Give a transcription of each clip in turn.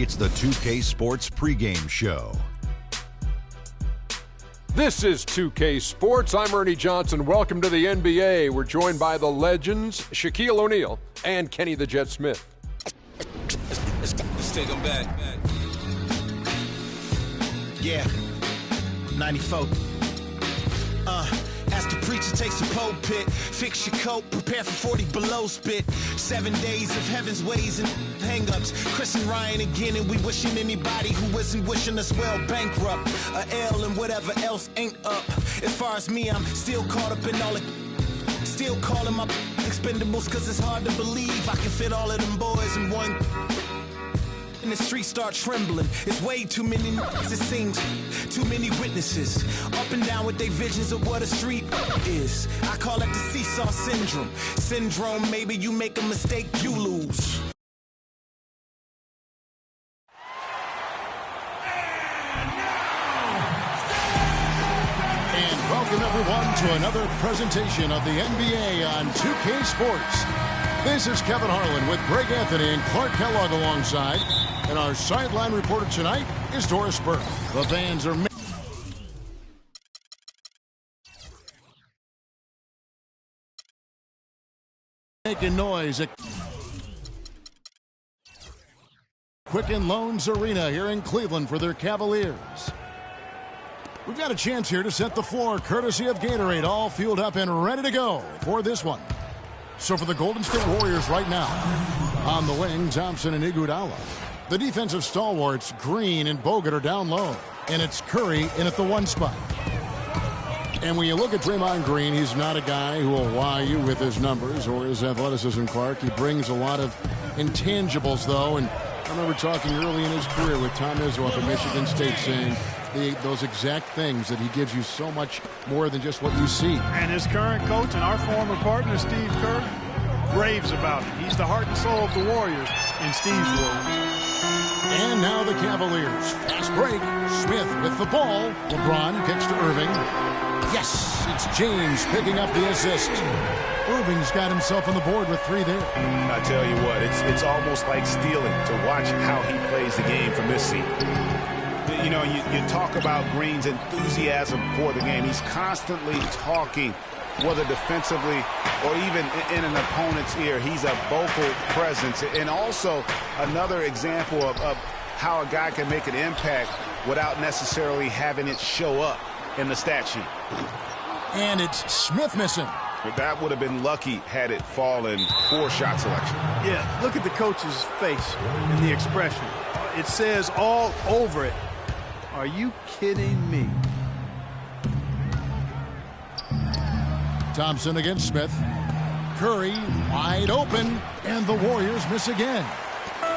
It's the 2K Sports pregame show. This is 2K Sports. I'm Ernie Johnson. Welcome to the NBA. We're joined by the legends, Shaquille O'Neal and Kenny the Jet Smith. Let's take them back. Yeah, 94. As the preacher takes a pulpit, fix your coat, prepare for 40 below spit. 7 days of heaven's ways and hang-ups. Chris and Ryan again, and we wishing anybody who isn't wishing us well bankrupt. A L and whatever else ain't up. As far as me, I'm still caught up in all the... Still calling my expendables, cause it's hard to believe I can fit all of them boys in one... And the streets start trembling. It's way too many it seems. Too many witnesses. Up and down with their visions of what a street is. I call it the seesaw syndrome. Syndrome, maybe you make a mistake, you lose. And welcome everyone to another presentation of the NBA on 2K Sports. This is Kevin Harlan with Greg Anthony and Clark Kellogg alongside. And our sideline reporter tonight is Doris Burke. The fans are making noise at Quicken Loans Arena here in Cleveland for their Cavaliers. We've got a chance here to set the floor courtesy of Gatorade, all fueled up and ready to go for this one. So for the Golden State Warriors right now, on the wing, Thompson and Iguodala. The defensive stalwarts, Green and Bogut, are down low. And it's Curry in at the one spot. And when you look at Draymond Green, he's not a guy who will wow you with his numbers or his athleticism, Clark. He brings a lot of intangibles, though. And I remember talking early in his career with Tom Izzo up at Michigan State saying those exact things, that he gives you so much more than just what you see. And his current coach and our former partner, Steve Kerr, raves about it. He's the heart and soul of the Warriors in Steve's world. And now the Cavaliers. Fast break. Smith with the ball. LeBron kicks to Irving. Yes, it's James picking up the assist. Irving's got himself on the board with 3 there. I tell you what, it's almost like stealing to watch how he plays the game from this seat. You know, you talk about Green's enthusiasm for the game. He's constantly talking, whether defensively or even in an opponent's ear. He's a vocal presence. And also another example of how a guy can make an impact without necessarily having it show up in the stat sheet. And it's Smith missing. But that would have been lucky had it fallen. Poor shot selection. Yeah, look at the coach's face and the expression. It says all over it, "Are you kidding me?" Thompson against Smith. Curry wide open, and the Warriors miss again.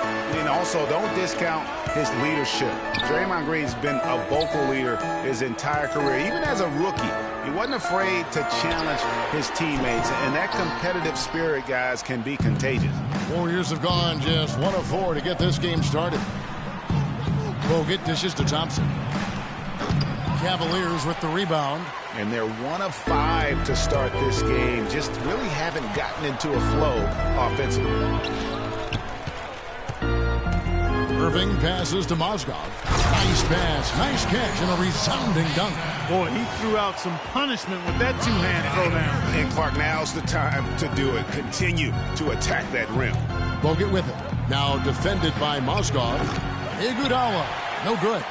And also, don't discount his leadership. Draymond Green's been a vocal leader his entire career. Even as a rookie, he wasn't afraid to challenge his teammates. And that competitive spirit, guys, can be contagious. Warriors have gone just 1 of 4 to get this game started. Bogut dishes to Thompson. Cavaliers with the rebound. And they're 1 of 5 to start this game. Just really haven't gotten into a flow offensively. Irving passes to Mozgov. Nice pass, nice catch, and a resounding dunk. Boy, he threw out some punishment with that two-hand throwdown. And Clark, now's the time to do it. Continue to attack that rim. Bogut with it. Now defended by Mozgov. Iguodala, no good.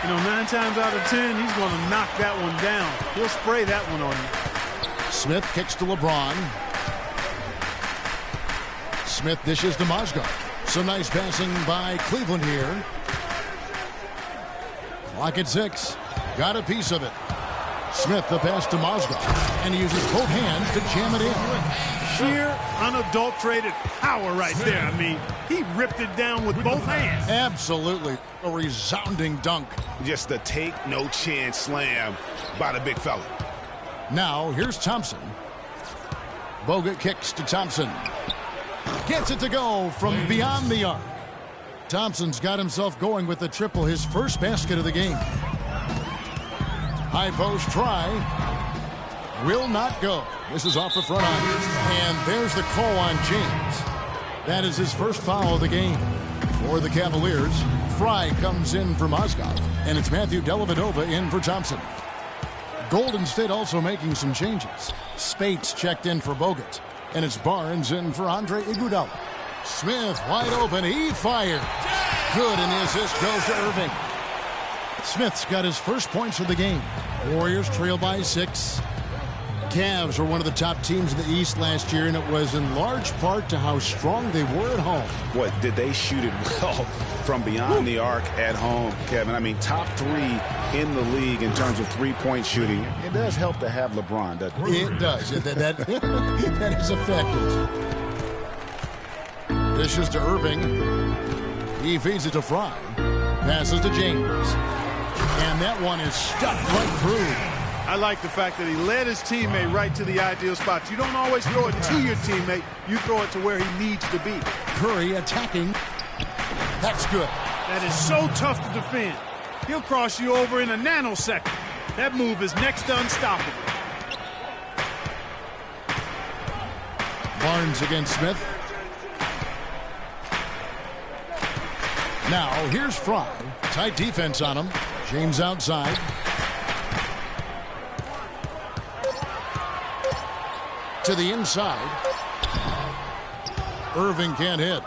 You know, 9 times out of 10, he's going to knock that one down. He'll spray that one on you. Smith kicks to LeBron. Smith dishes to Mozgov. Some nice passing by Cleveland here. Clock at 6. Got a piece of it. Smith the pass to Mozgov. And he uses both hands to jam it in. Sheer, unadulterated power right there. I mean, he ripped it down with both hands. Absolutely. A resounding dunk. Just a take-no-chance slam by the big fella. Now, here's Thompson. Bogut kicks to Thompson. Gets it to go from beyond the arc. Thompson's got himself going with the triple, his first basket of the game. High post try. Will not go. This is off the front iron. And there's the call on James. That is his first foul of the game. For the Cavaliers, Fry comes in for Mozgov, and it's Matthew Dellavedova in for Thompson. Golden State also making some changes. Spates checked in for Bogut, and it's Barnes in for Andre Iguodala. Smith wide open, he fired. Good, and the assist goes to Irving. Smith's got his first points of the game. Warriors trail by 6. Cavs were one of the top teams in the East last year, and it was in large part to how strong they were at home. Boy, did they shoot it well from beyond the arc at home, Kevin. I mean, top 3 in the league in terms of three-point shooting. It does help to have LeBron, doesn't it? It does. That is effective. Dishes to Irving. He feeds it to Fry. Passes to James. And that one is stuck right through. I like the fact that he led his teammate right to the ideal spot. You don't always throw it to your teammate. You throw it to where he needs to be. Curry attacking. That's good. That is so tough to defend. He'll cross you over in a nanosecond. That move is next to unstoppable. Barnes against Smith. Now, here's Fry. Tight defense on him. James outside. To the inside. Irving can't hit.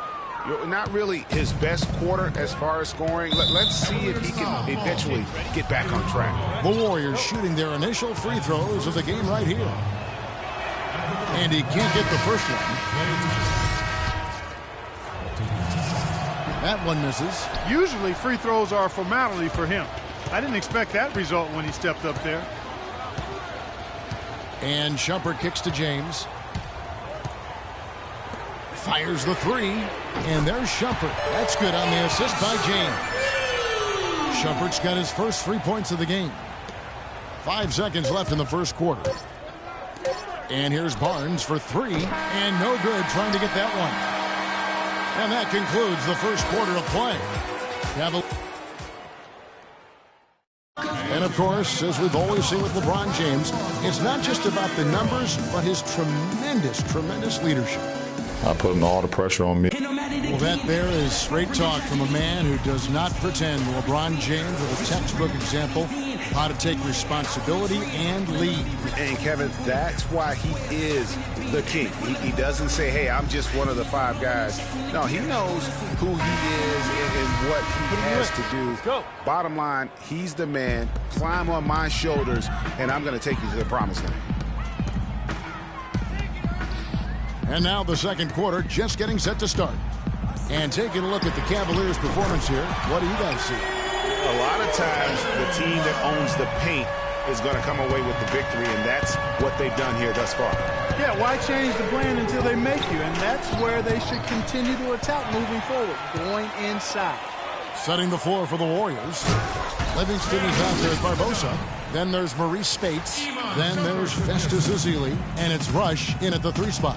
Not really his best quarter as far as scoring. Let's see if he can eventually get back on track. The Warriors shooting their initial free throws of the game right here. And he can't get the first one. That one misses. Usually free throws are a formality for him. I didn't expect that result when he stepped up there. And Shumpert kicks to James. Fires the 3. And there's Shumpert. That's good on the assist by James. Shumpert's got his first 3 points of the game. 5 seconds left in the first quarter. And here's Barnes for 3. And no good trying to get that one. And that concludes the first quarter of play. And, of course, as we've always seen with LeBron James, it's not just about the numbers, but his tremendous leadership. I put all the pressure on me. Well, that there is straight talk from a man who does not pretend. LeBron James with a textbook example of how to take responsibility and lead. And, Kevin, that's why he is the king. He doesn't say, hey, I'm just one of the 5 guys. No, he knows who he is and what he has to do. Go. Bottom line, he's the man. Climb on my shoulders, and I'm going to take you to the promised land. And now the second quarter just getting set to start. And taking a look at the Cavaliers' performance here, what do you guys see? A lot of times the team that owns the paint is going to come away with the victory, and that's what they've done here thus far. Yeah, why change the plan until they make you? And that's where they should continue to attack moving forward, going inside. Setting the floor for the Warriors. Livingston is out there as Barbosa. Then there's Maurice Spates. Then there's Festus Ezeli. And it's Rush in at the 3 spot.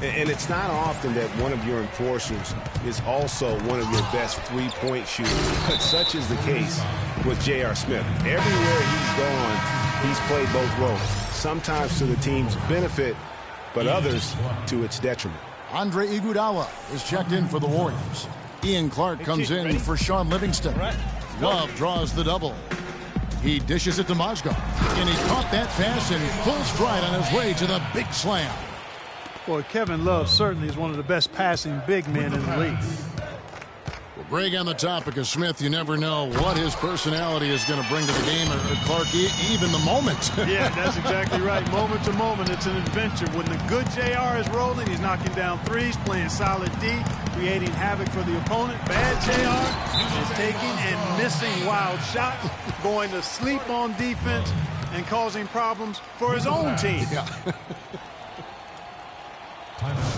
And it's not often that one of your enforcers is also one of your best three-point shooters, but such is the case with J.R. Smith. Everywhere he's gone, he's played both roles, sometimes to the team's benefit, but others to its detriment. Andre Iguodala is checked in for the Warriors. Ian Clark comes in for Sean Livingston. Love draws the double. He dishes it to Mozgov, and he caught that pass in full stride on his way to the big slam. Boy, Kevin Love certainly is one of the best passing big men in the league. Well, Greg, on the topic of Smith, you never know what his personality is going to bring to the game, or Clark, even the moment. Yeah, that's exactly right. Moment to moment, it's an adventure. When the good JR is rolling, he's knocking down threes, playing solid D, creating havoc for the opponent. Bad JR is taking and missing wild shots, going to sleep on defense, and causing problems for his own team. Yeah.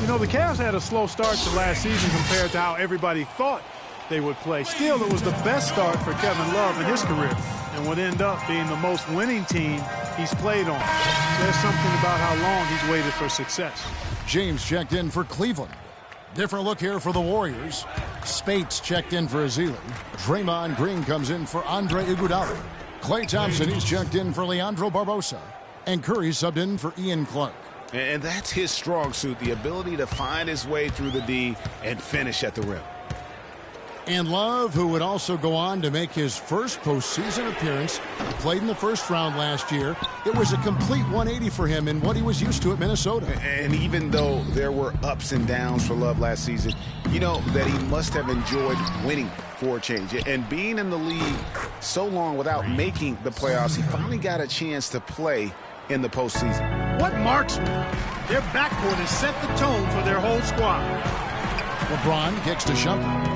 You know, the Cavs had a slow start to last season compared to how everybody thought they would play. Still, it was the best start for Kevin Love in his career and would end up being the most winning team he's played on. There's something about how long he's waited for success. James checked in for Cleveland. Different look here for the Warriors. Spates checked in for Ezeli. Draymond Green comes in for Andre Iguodala. Klay Thompson, he's checked in for Leandro Barbosa. And Curry subbed in for Ian Clark. And that's his strong suit, the ability to find his way through the D and finish at the rim. And Love, who would also go on to make his first postseason appearance, played in the first round last year. It was a complete 180 for him in what he was used to at Minnesota. And even though there were ups and downs for Love last season, you know that he must have enjoyed winning for a change. And being in the league so long without making the playoffs, he finally got a chance to play in the postseason. What marksman? Their backcourt has set the tone for their whole squad. LeBron kicks to Shumpert.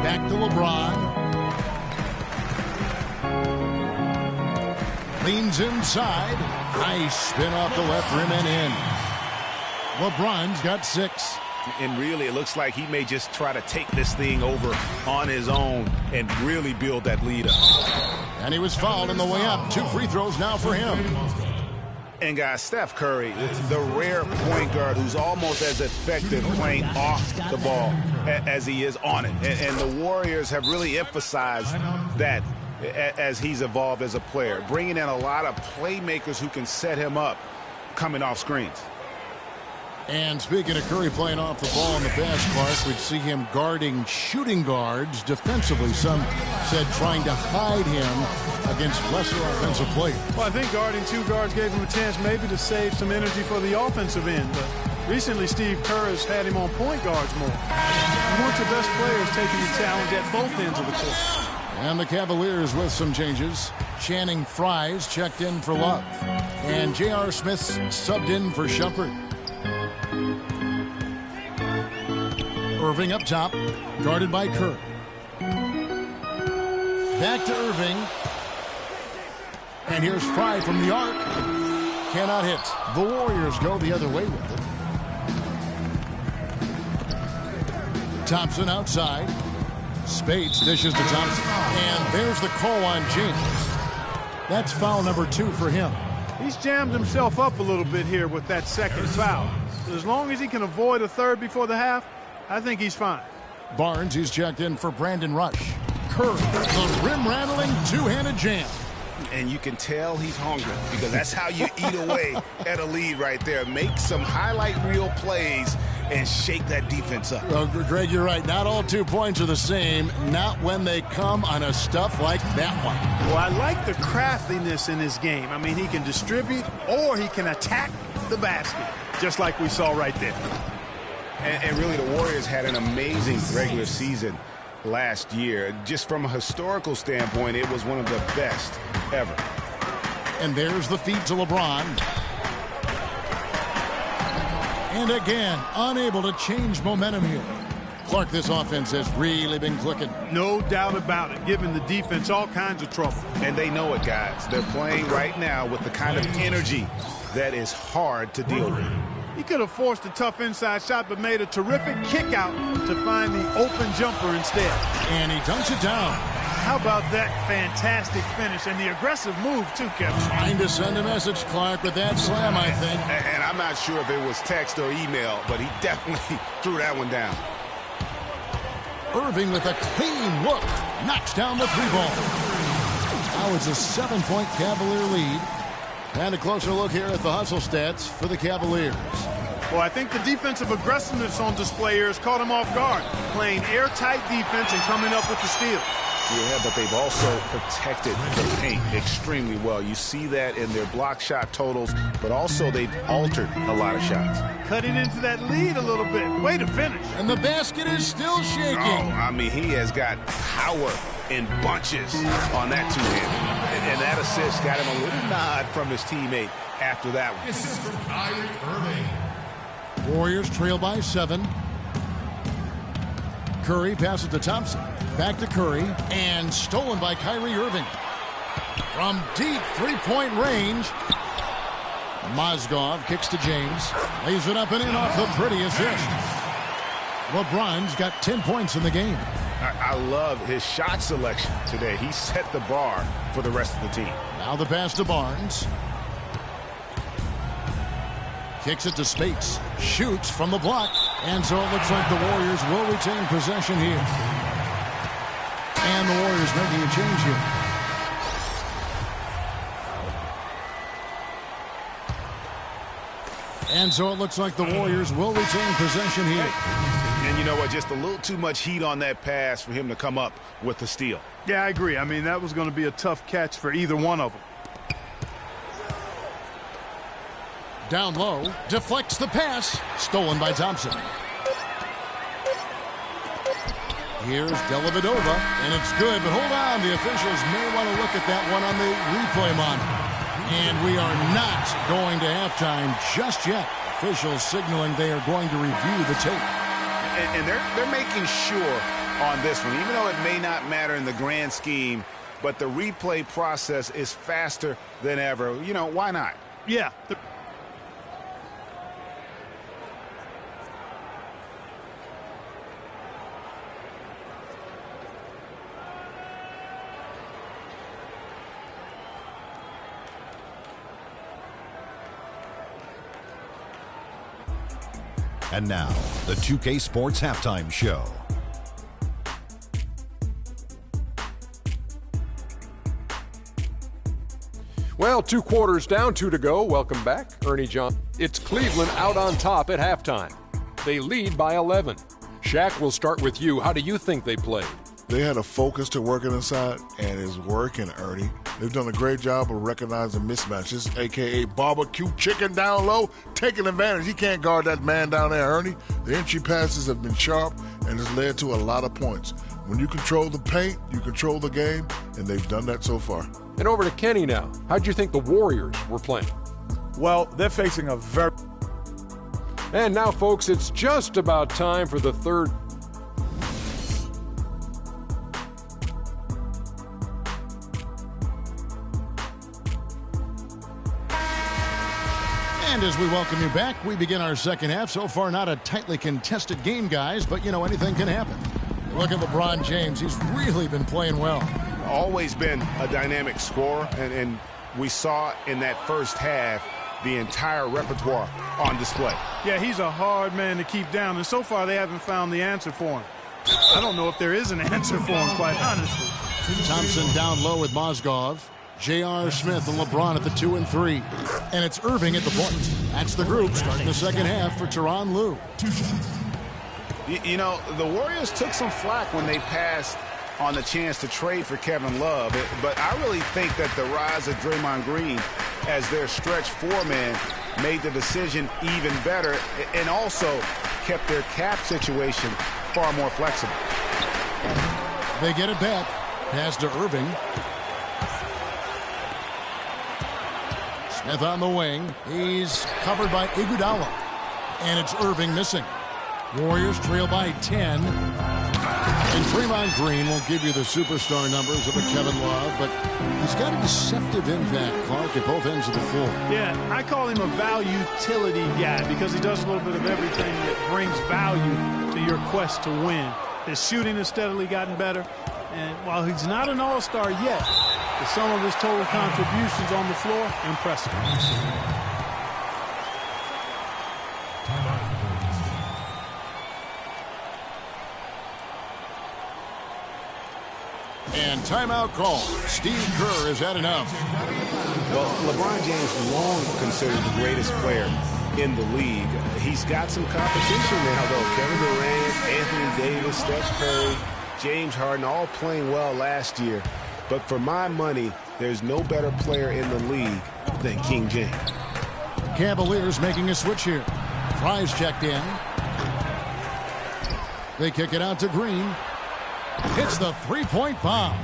Back to LeBron. Leans inside. Nice spin off the left rim and in. LeBron's got 6. And really, it looks like he may just try to take this thing over on his own and really build that lead up. And he was fouled on the way up. 2 free throws now for him. And guys, Steph Curry, the rare point guard who's almost as effective playing off the ball as he is on it. And the Warriors have really emphasized that as he's evolved as a player, bringing in a lot of playmakers who can set him up coming off screens. And speaking of Curry playing off the ball in the past, Clark, we'd see him guarding shooting guards defensively. Some said trying to hide him against lesser offensive players. Well, I think guarding 2 guards gave him a chance maybe to save some energy for the offensive end. But recently, Steve Kerr has had him on point guards more. You want your best players taking the challenge at both ends of the court. And the Cavaliers with some changes. Channing Frye's checked in for Love. And J.R. Smith's subbed in for Shumpert. Irving up top, guarded by Kerr. Back to Irving. And here's Frye from the arc. Cannot hit. The Warriors go the other way with it. Thompson outside. Spades dishes to Thompson. And there's the call on James. That's foul number 2 for him. He's jammed himself up a little bit here with that second foul. As long as he can avoid a third before the half, I think he's fine. Barnes, he's checked in for Brandon Rush. Kerr, the rim-rattling two-handed jam. And you can tell he's hungry because that's how you eat away at a lead right there. Make some highlight reel plays and shake that defense up. Well, Greg, you're right. Not all 2 points are the same. Not when they come on a stuff like that one. Well, I like the craftiness in his game. I mean, he can distribute or he can attack the basket, just like we saw right there. And really, the Warriors had an amazing regular season last year. Just from a historical standpoint, it was one of the best ever. And there's the feed to LeBron. And again, unable to change momentum here. Clark, this offense has really been clicking. No doubt about it, giving the defense all kinds of trouble. And they know it, guys. They're playing right now with the kind of energy that is hard to deal with. He could have forced a tough inside shot, but made a terrific kick out to find the open jumper instead. And he dunks it down. How about that fantastic finish and the aggressive move, too, Kevin? Trying to send a message, Clark, with that slam, I think. And I'm not sure if it was text or email, but he definitely threw that one down. Irving with a clean look. Knocks down the 3-ball. Now it's a 7-point Cavalier lead. And a closer look here at the hustle stats for the Cavaliers. Well, I think the defensive aggressiveness on display here has caught him off guard. Playing airtight defense and coming up with the steal. Yeah, but they've also protected the paint extremely well. You see that in their block shot totals, but also they've altered a lot of shots. Cutting into that lead a little bit. Way to finish. And the basket is still shaking. Oh, I mean, he has got power in bunches on that two-handed. And that assist got him a little nod from his teammate after that one. This is from Kyrie Irving. Warriors trail by 7. Curry passes to Thompson. Back to Curry. And stolen by Kyrie Irving. From deep three-point range. Mozgov kicks to James. Lays it up and in off the pretty assist. LeBron's got 10 points in the game. I love his shot selection today. He set the bar for the rest of the team. Now the pass to Barnes. Kicks it to Spates. Shoots from the block. And so it looks like the Warriors will retain possession here. And the Warriors making a change here. And so it looks like the Warriors will retain possession here. And you know what? Just a little too much heat on that pass for him to come up with the steal. Yeah, I agree. I mean, that was going to be a tough catch for either one of them. Down low, deflects the pass, stolen by Thompson. Here's Dellavedova, and it's good, but hold on. The officials may want to look at that one on the replay monitor. And we are not going to halftime just yet. Officials signaling they are going to review the tape. And they're making sure on this one, even though it may not matter in the grand scheme, but the replay process is faster than ever. You know, why not? Yeah. And now, the 2K Sports Halftime Show. Well, 2 quarters down, 2 to go. Welcome back, Ernie John. It's Cleveland out on top at halftime. They lead by 11. Shaq, we'll start with you. How do you think they played? They had a focus to working inside, and it's working, Ernie. They've done a great job of recognizing mismatches, a.k.a. barbecue chicken down low, taking advantage. He can't guard that man down there, Ernie. The entry passes have been sharp, and it's led to a lot of points. When you control the paint, you control the game, and they've done that so far. And over to Kenny now. How'd you think the Warriors were playing? Well, they're facing a very... And now, folks, it's just about time for the third. And as we welcome you back, we begin our second half. So far, not a tightly contested game, guys, but, you know, anything can happen. Look at LeBron James. He's really been playing well. Always been a dynamic scorer, and we saw in that first half the entire repertoire on display. Yeah, he's a hard man to keep down, and so far they haven't found the answer for him. I don't know if there is an answer for him, quite honestly. Thompson down low with Mozgov. J.R. Smith and LeBron at the 2 and 3. And it's Irving at the point. That's the group starting the second half for Tyronn Lue. You know, the Warriors took some flack when they passed on the chance to trade for Kevin Love, but I really think that the rise of Draymond Green as their stretch four-man made the decision even better and also kept their cap situation far more flexible. They get it back. Pass to Irving. Smith on the wing. He's covered by Iguodala. And it's Irving missing. Warriors trail by 10. And Draymond Green won't give you the superstar numbers of a Kevin Love, but he's got a deceptive impact, Clark, at both ends of the floor. Yeah, I call him a value-utility guy because he does a little bit of everything that brings value to your quest to win. His shooting has steadily gotten better, and while he's not an all-star yet, the sum of his total contributions on the floor, impressive. And timeout call. Steve Kerr has had enough. Well, LeBron James long considered the greatest player in the league. He's got some competition now, though. Kevin Durant, Anthony Davis, Steph Curry, James Harden, all playing well last year. But for my money, there's no better player in the league than King James. Cavaliers making a switch here. Fry's checked in. They kick it out to Green. Hits the three-point bomb.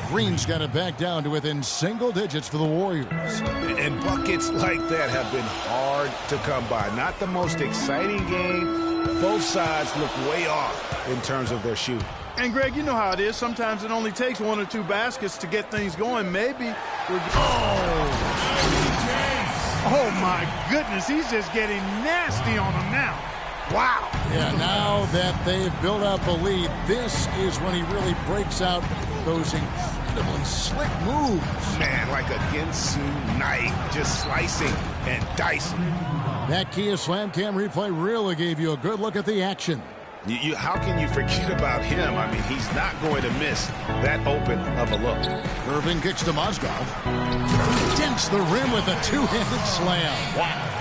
Green's got it back down to within single digits for the Warriors. And buckets like that have been hard to come by. Not the most exciting game. Both sides look way off in terms of their shooting. And, Greg, you know how it is. Sometimes it only takes 1 or 2 baskets to get things going. Maybe we're... Oh, my goodness. He's just getting nasty on him now. Wow. Yeah, now that they've built up a lead, this is when he really breaks out those incredibly slick moves. Man, like a Ginsu knife, just slicing and dicing. That Kia Slam Cam replay really gave you a good look at the action. How can you forget about him? I mean, he's not going to miss that open of a look. Irving kicks to Mozgov. Dents the rim with a two-handed slam. Wow.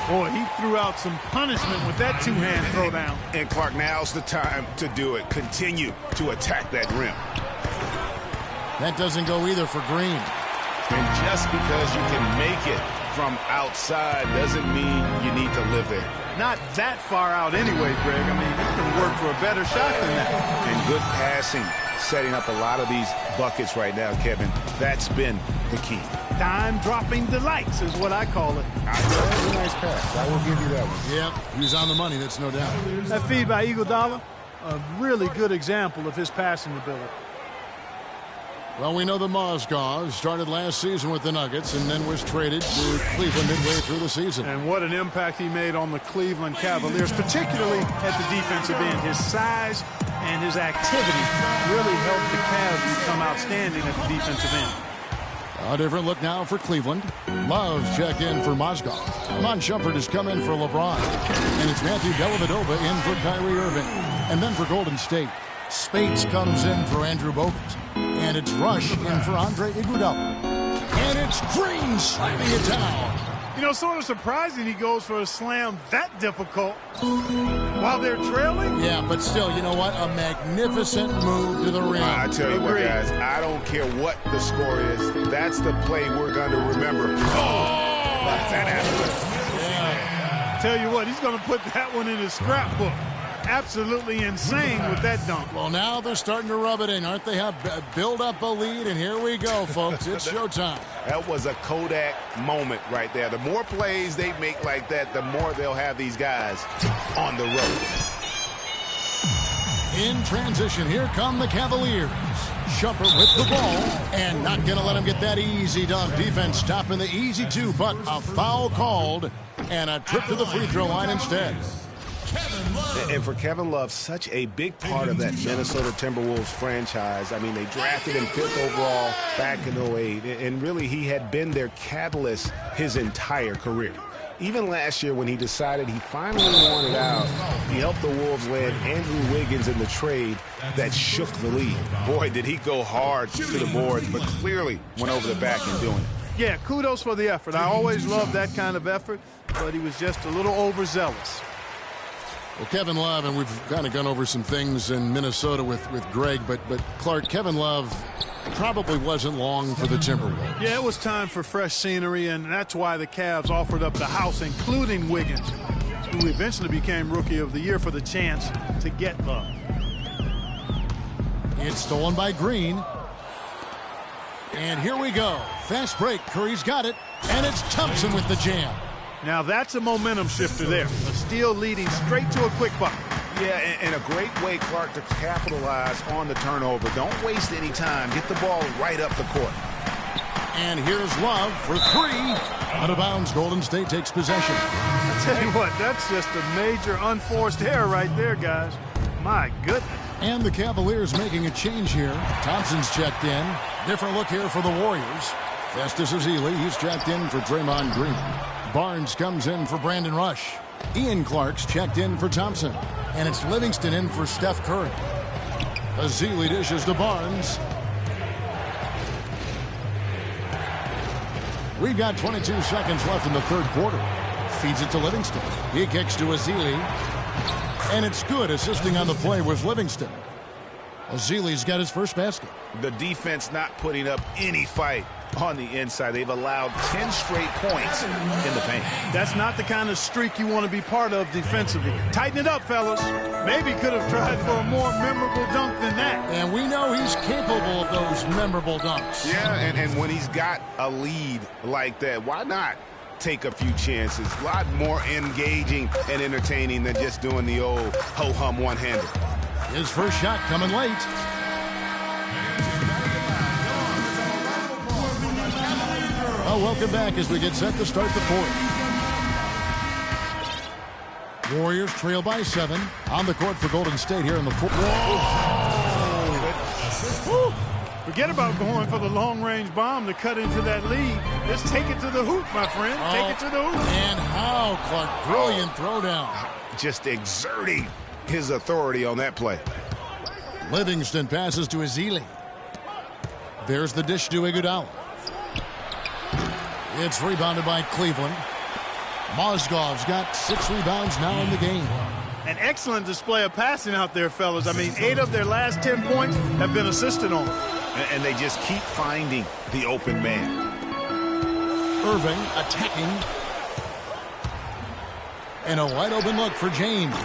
Boy, he threw out some punishment with that two-hand throwdown. And Clark, now's the time to do it. Continue to attack that rim. That doesn't go either for Green. And just because you can make it from outside doesn't mean you need to live there. Not that far out anyway, Greg. I mean, you can work for a better shot than that. And good passing, setting up a lot of these buckets right now, Kevin. That's been the key. Dime-dropping delights is what I call it. That was a nice pass. I will give you that one. Yep, he was on the money, that's no doubt. That feed by Iguodala, a really good example of his passing ability. Well, we know the Mozgov started last season with the Nuggets and then was traded to Cleveland midway through the season. And what an impact he made on the Cleveland Cavaliers, particularly at the defensive end. His size and his activity really helped the Cavs become outstanding at the defensive end. A different look now for Cleveland. Love checked in for Mozgov. Iman Shumpert has come in for LeBron. And it's Matthew Dellavedova in for Kyrie Irving. And then for Golden State, Spates comes in for Andrew Bogut. And it's Rush in for Andre Iguodala. And it's Green slamming it down. You know, sort of surprising he goes for a slam that difficult while they're trailing. Yeah, but still, you know what? A magnificent move to the rim. I tell you what, guys, I don't care what the score is. That's the play we're going to remember. That happened. Yeah. Tell you what, he's going to put that one in his scrapbook. Absolutely insane with that dunk. Well, now they're starting to rub it in, aren't they? Have build up a lead, and here we go, folks. It's showtime. That was a Kodak moment right there. The more plays they make like that, the more they'll have these guys on the road. In transition, here come the Cavaliers. Shumpert with the ball, and not going to let him get that easy dunk. Defense stopping the easy two, but a foul called, and a trip to the free throw line instead. And for Kevin Love, such a big part of that Minnesota Timberwolves franchise. I mean, they drafted him 5th overall back in 08, and really he had been their catalyst his entire career. Even last year when he decided he finally wanted out, he helped the Wolves land Andrew Wiggins in the trade that shook the league. Boy, did he go hard to the boards, but clearly went over the back in doing it. Yeah, kudos for the effort. I always love that kind of effort, but he was just a little overzealous. Well, Kevin Love, and we've kind of gone over some things in Minnesota with Greg, but Clark, Kevin Love probably wasn't long for the Timberwolves. Yeah, it was time for fresh scenery, and that's why the Cavs offered up the house, including Wiggins, who eventually became Rookie of the Year, for the chance to get Love. It's stolen by Green. And here we go. Fast break. Curry's got it, and it's Thompson with the jam. Now that's a momentum shifter there. A steal leading straight to a quick bucket. Yeah, and a great way, Clark, to capitalize on the turnover. Don't waste any time. Get the ball right up the court. And here's Love for three. Out of bounds, Golden State takes possession. I tell you what, that's just a major unforced error right there, guys. My goodness. And the Cavaliers making a change here. Thompson's checked in. Different look here for the Warriors. Festus Ezeli, he's checked in for Draymond Green. Barnes comes in for Brandon Rush. Ian Clark's checked in for Thompson. And it's Livingston in for Steph Curry. Ezeli dishes to Barnes. We've got 22 seconds left in the third quarter. Feeds it to Livingston. He kicks to Ezeli. And it's good. Assisting on the play was Livingston. Ezeli's got his first basket. The defense not putting up any fight on the inside. They've allowed 10 straight points in the paint. That's not the kind of streak you want to be part of defensively. Tighten it up, fellas. Maybe could have tried for a more memorable dunk than that. And we know he's capable of those memorable dunks. Yeah, and when he's got a lead like that, why not take a few chances? A lot more engaging and entertaining than just doing the old ho-hum one-hander. His first shot coming late. Well, welcome back as we get set to start the fourth. Warriors trail by 7 on the court for Golden State here in the fourth. Forget about going for the long-range bomb to cut into that lead. Just take it to the hoop, my friend. Take it to the hoop. And how, Clark? Brilliant throwdown. Just exerting his authority on that play. Livingston passes to Ezeli. There's the dish to Iguodala. It's rebounded by Cleveland. Mozgov's got 6 rebounds now in the game. An excellent display of passing out there, fellas. I mean, 8 of their last 10 points have been assisted on. And they just keep finding the open man. Irving attacking. And a wide open look for James.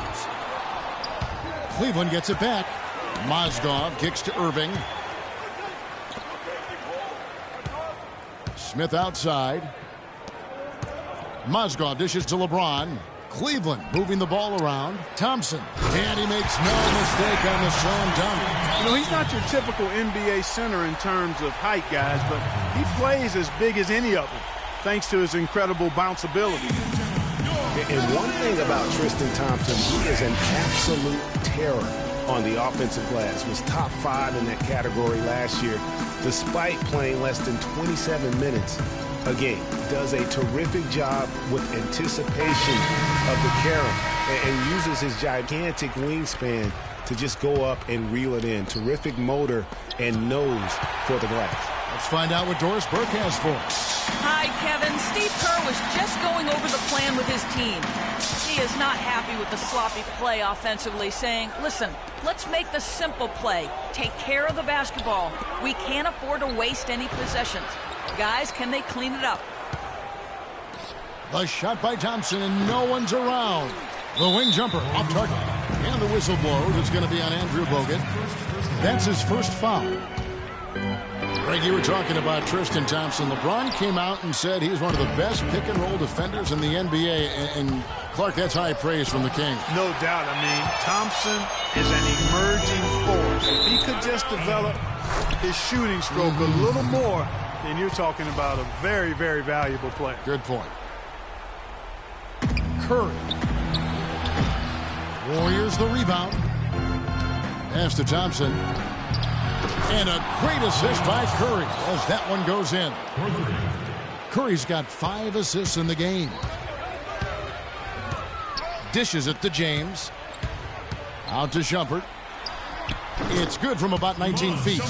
Cleveland gets it back. Mozgov kicks to Irving. Smith outside. Mozgov dishes to LeBron. Cleveland moving the ball around. Thompson. And he makes no mistake on the slam dunk. You know, he's not your typical NBA center in terms of height, guys, but he plays as big as any of them, thanks to his incredible bounce ability. And one thing about Tristan Thompson, he is an absolute terror on the offensive glass. Was top 5 in that category last year, despite playing less than 27 minutes a game. Does a terrific job with anticipation of the carry and uses his gigantic wingspan to just go up and reel it in. Terrific motor and nose for the glass. Let's find out what Doris Burke has for us. Hi, Kevin. Steve Kerr was just going over the plan with his team. He is not happy with the sloppy play offensively, saying, listen, let's make the simple play. Take care of the basketball. We can't afford to waste any possessions. Guys, can they clean it up? The shot by Thompson, and no one's around. The wing jumper off target. And the whistle blows. It's going to be on Andrew Bogut. That's his first foul. Greg, you were talking about Tristan Thompson. LeBron came out and said he's one of the best pick-and-roll defenders in the NBA. And Clark, that's high praise from the King. No doubt. I mean, Thompson is an emerging force. If he could just develop his shooting stroke a little more, then you're talking about a very, very valuable player. Good point. Curry. Warriors the rebound. Pass to Thompson. And a great assist by Curry as that one goes in. Curry's got 5 assists in the game. Dishes it to James. Out to Shumpert. It's good from about 19 feet.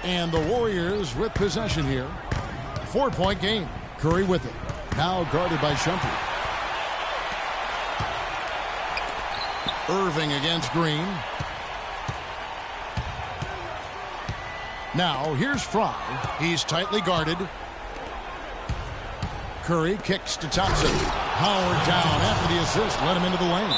And the Warriors with possession here. 4-point game. Curry with it. Now guarded by Shumpert. Irving against Green. Now here's Fry. He's tightly guarded. Curry kicks to Thompson. Howard down after the assist. Let him into the lane.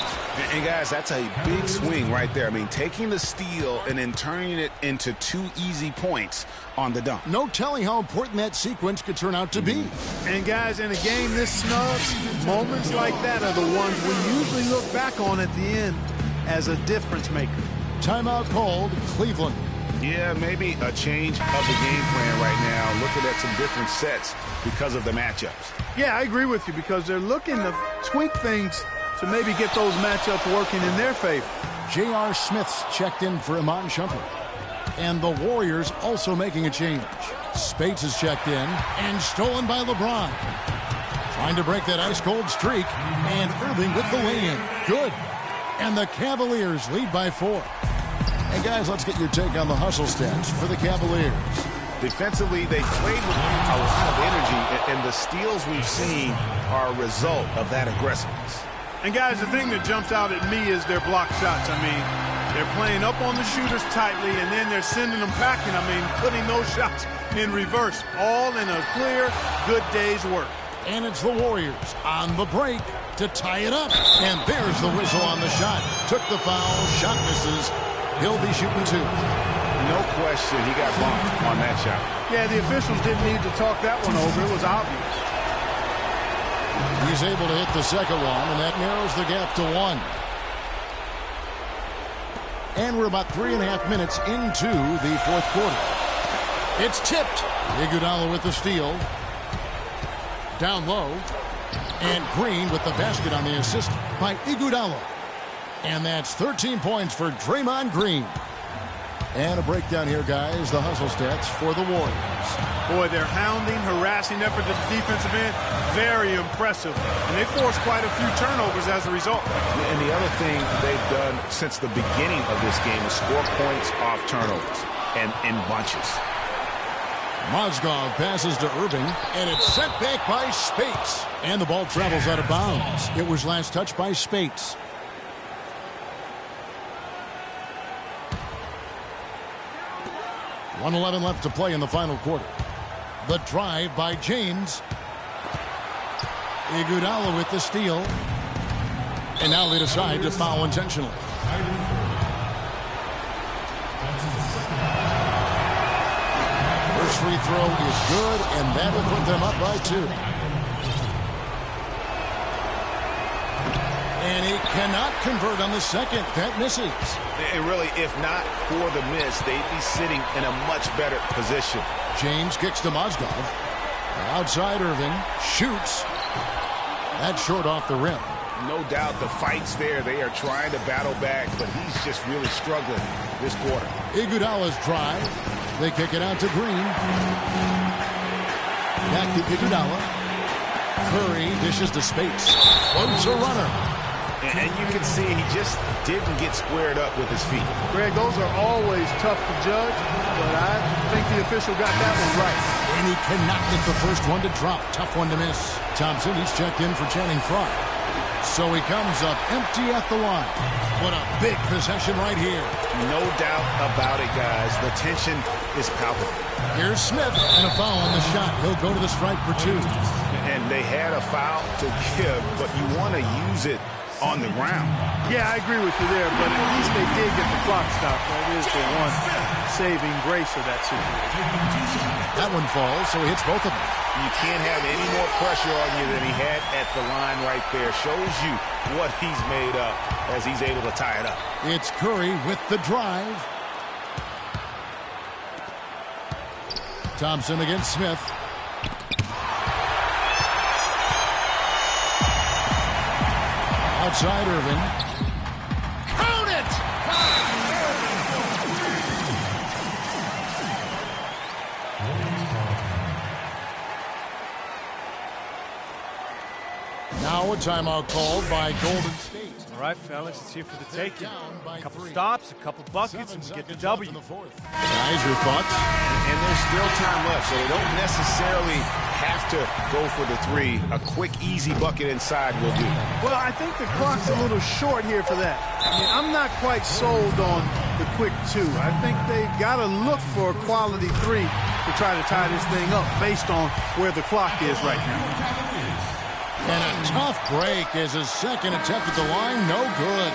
And guys, that's a big swing right there. I mean, taking the steal and then turning it into 2 easy points on the dunk. No telling how important that sequence could turn out to be. And guys, in a game this snug, moments like that are the ones we usually look back on at the end as a difference maker. Timeout called. Cleveland. Yeah, maybe a change of the game plan right now, looking at some different sets because of the matchups. Yeah, I agree with you because they're looking to tweak things to maybe get those matchups working in their favor. J.R. Smith's checked in for Iman Shumpert. And the Warriors also making a change. Spates is checked in and stolen by LeBron. Trying to break that ice-cold streak. And Irving with the lay-in. Good. And the Cavaliers lead by 4. And guys, let's get your take on the hustle stats for the Cavaliers. Defensively, they played with a lot of energy, and the steals we've seen are a result of that aggressiveness. And guys, the thing that jumps out at me is their block shots. I mean, they're playing up on the shooters tightly, and then they're sending them packing. I mean, putting those shots in reverse, all in a clear, good day's work. And it's the Warriors on the break to tie it up. And there's the whistle on the shot. Took the foul, shot misses. He'll be shooting 2. No question, he got bumped on that shot. Yeah, the officials didn't need to talk that one over. It was obvious. He's able to hit the second one, and that narrows the gap to 1. And we're about 3.5 minutes into the 4th quarter. It's tipped. Iguodala with the steal. Down low. And Green with the basket on the assist by Iguodala. And that's 13 points for Draymond Green. And a breakdown here, guys. The hustle stats for the Warriors. Boy, their hounding, harassing effort at the defensive end, very impressive. And they forced quite a few turnovers as a result. And the other thing they've done since the beginning of this game is score points off turnovers and in bunches. Mozgov passes to Irving, and it's sent back by Spates. And the ball travels out of bounds. It was last touched by Spates. .111 left to play in the final quarter. The drive by James. Iguodala with the steal. And now they decide to foul intentionally. First free throw is good, and that will put them up by 2. And he cannot convert on the second. That misses. And really, if not for the miss, they'd be sitting in a much better position. James kicks to Mozgov. Outside Irving. Shoots. That's short off the rim. No doubt the fight's there. They are trying to battle back, but he's just really struggling this quarter. Iguodala's drive. They kick it out to Green. Back to Iguodala. Curry dishes to Spates. Floats a runner. And you can see he just didn't get squared up with his feet. Greg, those are always tough to judge, but I think the official got that one right. And he cannot get the first one to drop. Tough one to miss. Thompson, he's checked in for Channing Frye. So he comes up empty at the line. What a big possession right here. No doubt about it, guys. The tension is palpable. Here's Smith, and a foul on the shot. He'll go to the stripe for 2. And they had a foul to give, but you want to use it on the ground. Yeah, I agree with you there, but at least they did get the clock stopped. That is the one saving grace of that situation. That one falls, so he hits both of them. You can't have any more pressure on you than he had at the line right there. Shows you what he's made up as he's able to tie it up. It's Curry with the drive. Thompson against Smith. Outside Irving. Count it! Now a timeout called by Golden State. All right, fellas, it's here for the taking. A couple stops, a couple buckets, and we get the W. Guys, your thoughts? And there's still time left, so they don't necessarily have to go for the 3. A quick, easy bucket inside will do. Well, I think the clock's a little short here for that. I mean, I'm not quite sold on the quick 2. I think they got to look for a quality 3 to try to tie this thing up based on where the clock is right now. And a tough break as his second attempt at the line, no good.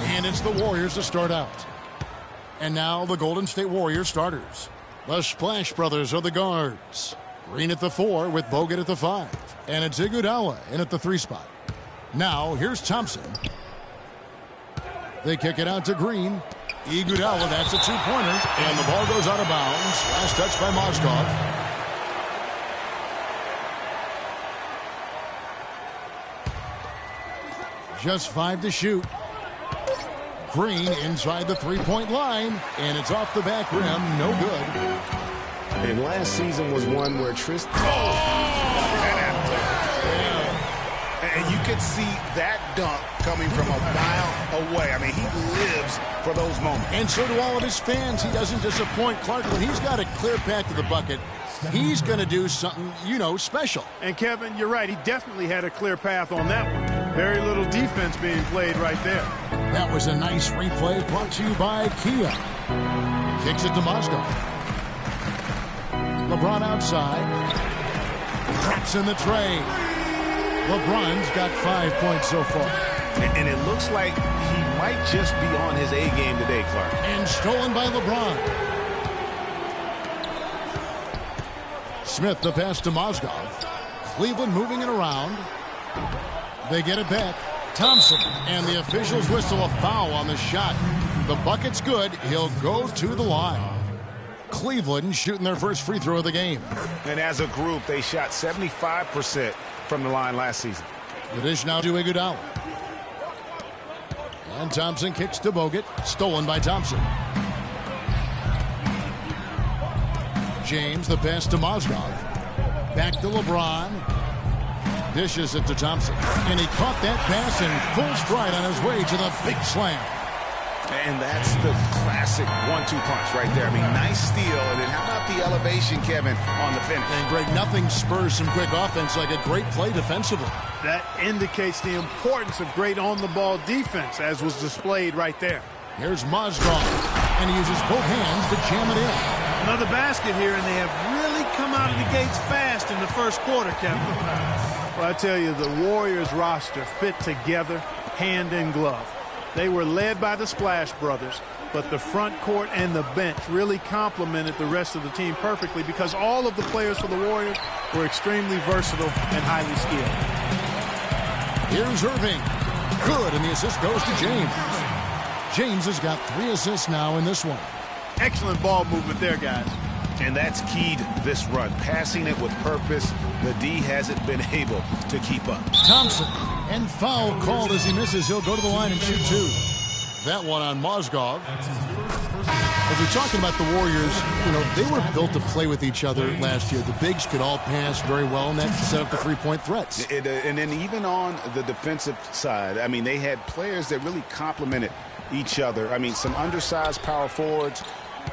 And it's the Warriors to start out. And now the Golden State Warriors starters. The Splash Brothers are the guards. Green at the 4 with Bogut at the 5. And it's Iguodala in at the 3 spot. Now here's Thompson. They kick it out to Green. Iguodala, that's a 2-pointer. And the ball goes out of bounds. Last touch by Mozgov. Just 5 to shoot. Green inside the 3-point line. And it's off the back rim. No good. And last season was one where Tristan... And you could see that dunk coming from a mile away. I mean, he lives for those moments. And so do all of his fans. He doesn't disappoint. Clark, when he's got a clear path to the bucket, he's going to do something, special. And, Kevin, you're right. He definitely had a clear path on that one. Very little defense being played right there. That was a nice replay brought to you by Kia. Kicks it to Mozgov. LeBron outside. Drops in the tray. LeBron's got 5 points so far. And it looks like he might just be on his A game today, Clark. And stolen by LeBron. Smith, the pass to Mozgov. Cleveland moving it around. They get it back. Thompson. And the officials whistle a foul on the shot. The bucket's good. He'll go to the line. Cleveland shooting their first free throw of the game. And as a group, they shot 75% from the line last season. The dish now to Iguodala. And Thompson kicks to Bogut. Stolen by Thompson. James, the pass to Mozgov. Back to LeBron. Dishes it to Thompson. And he caught that pass in full stride on his way to the big slam. And that's the classic 1-2 punch right there. I mean, nice steal. And then how about the elevation, Kevin, on the finish? And, Greg, nothing spurs some quick offense like a great play defensively. That indicates the importance of great on-the-ball defense, as was displayed right there. Here's Mozgov, and he uses both hands to jam it in. Another basket here, and they have really come out of the gates fast in the first quarter, Kevin. Well, I tell you, the Warriors roster fit together hand in glove. They were led by the Splash Brothers, but the front court and the bench really complemented the rest of the team perfectly because all of the players for the Warriors were extremely versatile and highly skilled. Here's Irving. Good, and the assist goes to James. James has got 3 assists now in this one. Excellent ball movement there, guys. And that's keyed this run. Passing it with purpose, the D hasn't been able to keep up. Thompson, and foul called as he misses. He'll go to the line and shoot 2. That one on Mozgov. As we're talking about the Warriors, you know, they were built to play with each other last year. The bigs could all pass very well, and that set up the three-point threats. And then even on the defensive side, I mean, they had players that really complemented each other. I mean, some undersized power forwards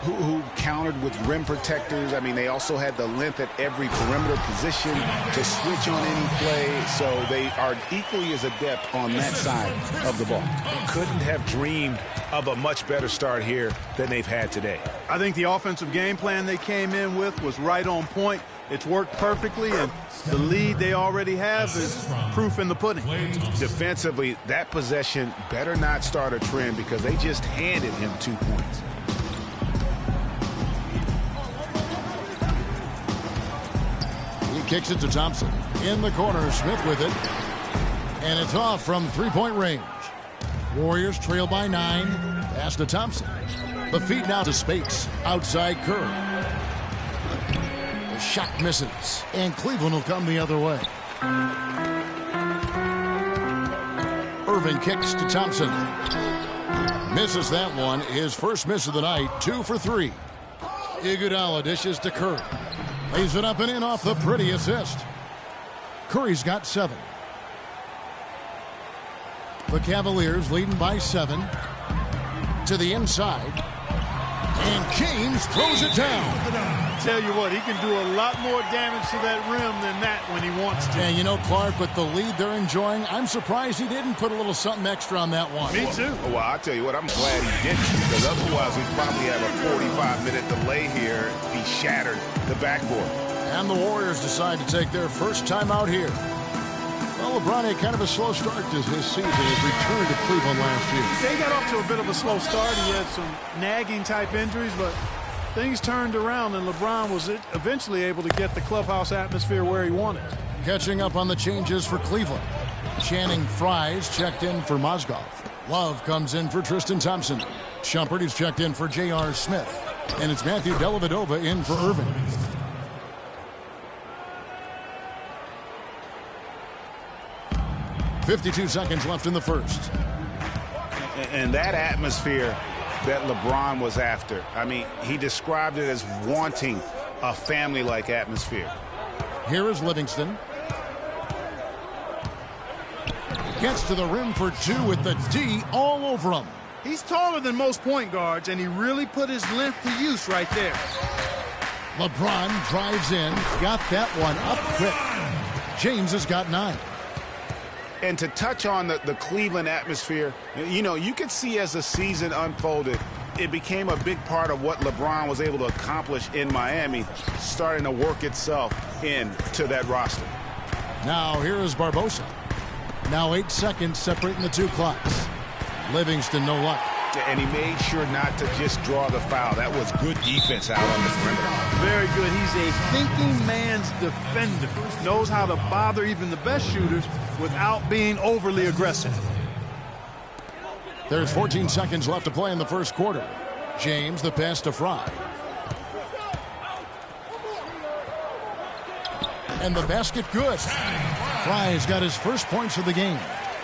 who countered with rim protectors. I mean, they also had the length at every perimeter position to switch on any play. So they are equally as adept on that side of the ball. Couldn't have dreamed of a much better start here than they've had today. I think the offensive game plan they came in with was right on point. It's worked perfectly, and the lead they already have is proof in the pudding. Defensively, that possession better not start a trend because they just handed him 2 points. Kicks it to Thompson. In the corner, Smith with it. And it's off from three-point range. Warriors trail by 9. Pass to Thompson. The feed now to Spates. Outside Curry. The shot misses. And Cleveland will come the other way. Irving kicks to Thompson. Misses that one. His first miss of the night. 2 for 3. Iguodala dishes to Curry. Lays it up and in off the pretty assist. Curry's got 7. The Cavaliers leading by 7. To the inside. And James throws it down. Tell you what, he can do a lot more damage to that rim than that when he wants to. And you know, Clark, with the lead they're enjoying, I'm surprised he didn't put a little something extra on that one. Me too. Well, I'll tell you what, I'm glad he didn't, because otherwise we'd probably have a 45-minute delay here if he shattered the backboard. And the Warriors decide to take their first time out here. Well, LeBron had kind of a slow start to his season. His return to Cleveland last year. They got off to a bit of a slow start. He had some nagging type injuries, but things turned around, and LeBron was eventually able to get the clubhouse atmosphere where he wanted. Catching up on the changes for Cleveland. Channing Fries checked in for Mozgov. Love comes in for Tristan Thompson. Shumpert is checked in for J.R. Smith. And it's Matthew Dellavedova in for Irving. .52 seconds left in the first. And that atmosphere that LeBron was after, I mean, he described it as wanting a family-like atmosphere. Here is Livingston. Gets to the rim for 2 with the D all over him. He's taller than most point guards, and he really put his length to use right there. LeBron drives in, got that one up quick. James has got 9. And to touch on the Cleveland atmosphere, you know, you could see as the season unfolded, it became a big part of what LeBron was able to accomplish in Miami, starting to work itself into that roster. Now here is Barbosa. Now 8 seconds separating the 2 clocks. Livingston, no luck. And he made sure not to just draw the foul. That was good defense out on the perimeter. Very good. He's a thinking man's defender. Knows how to bother even the best shooters without being overly aggressive. There's 14 seconds left to play in the first quarter. James, the pass to Fry. And the basket good. Fry's got his first points of the game.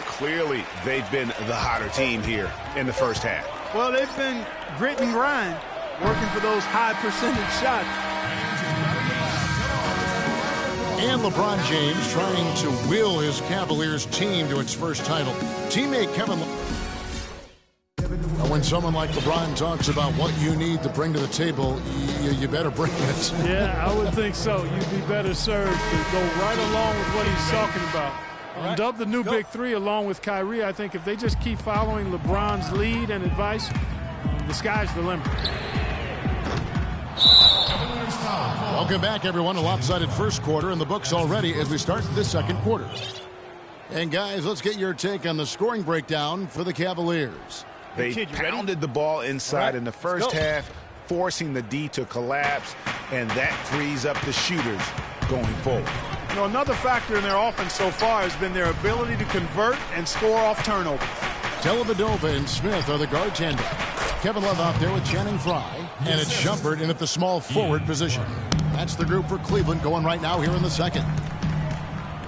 Clearly, they've been the hotter team here in the first half. Well, they've been grit and grind, working for those high percentage shots. And LeBron James trying to will his Cavaliers team to its first title. Teammate Kevin. When someone like LeBron talks about what you need to bring to the table, you better bring it. Yeah, I would think so. You'd be better served to go right along with what he's talking about. And dub the new big three along with Kyrie. I think if they just keep following LeBron's lead and advice, the sky's the limit. Welcome back, everyone. A lopsided first quarter in the books already as we start the second quarter. And, guys, let's get your take on the scoring breakdown for the Cavaliers. They pounded the ball inside in the first half, forcing the D to collapse, and that frees up the shooters going forward. You know, another factor in their offense so far has been their ability to convert and score off turnovers. Dellavedova and Smith are the guard tandem. Kevin Love out there with Channing Frye, and it's Shumpert in at the small forward position. That's the group for Cleveland going right now here in the second.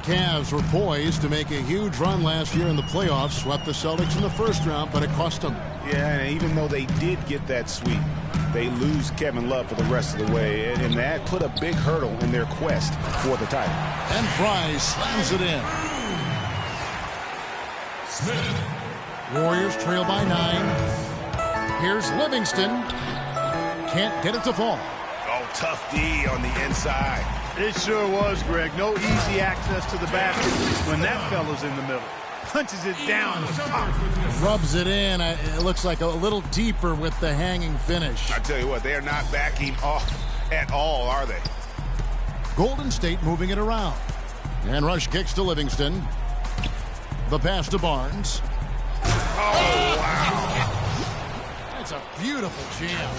Cavs were poised to make a huge run last year in the playoffs, swept the Celtics in the first round, but it cost them. Yeah, and even though they did get that sweep, they lose Kevin Love for the rest of the way, and that put a big hurdle in their quest for the title. And Frye slams it in. Warriors trail by 9. Here's Livingston. Can't get it to fall. Oh, tough D on the inside. It sure was, Greg. No easy access to the basket when that fella's in the middle. Punches it down. Rubs it in. It looks like a little deeper with the hanging finish. I tell you what, they're not backing off at all, are they? Golden State moving it around. And Rush kicks to Livingston. The pass to Barnes. Oh, wow. That's a beautiful jam.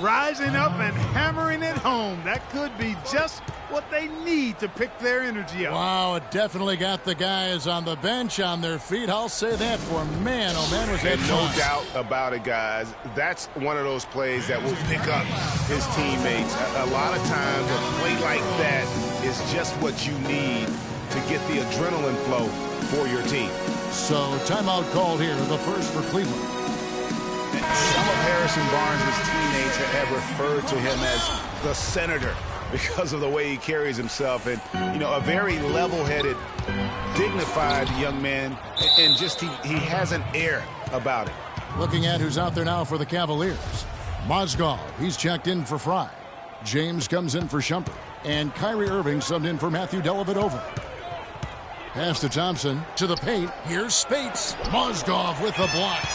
Rising up and hammering it home. That could be just what they need to pick their energy up. Wow, it definitely got the guys on the bench on their feet. I'll say that for man. Oh, man, was that no doubt about it, guys. That's one of those plays that will pick up his teammates. A lot of times a play like that is just what you need to get the adrenaline flow for your team. So, timeout called here, the first for Cleveland. Some of Harrison Barnes' teammates have referred to him as the senator because of the way he carries himself. And, you know, a very level-headed, dignified young man. And just he has an air about it. Looking at who's out there now for the Cavaliers. Mozgov, he's checked in for Frye. James comes in for Shumpert. And Kyrie Irving subbed in for Matthew Dellavedova. Pass to Thompson, to the paint. Here's Spates. Mozgov with the block.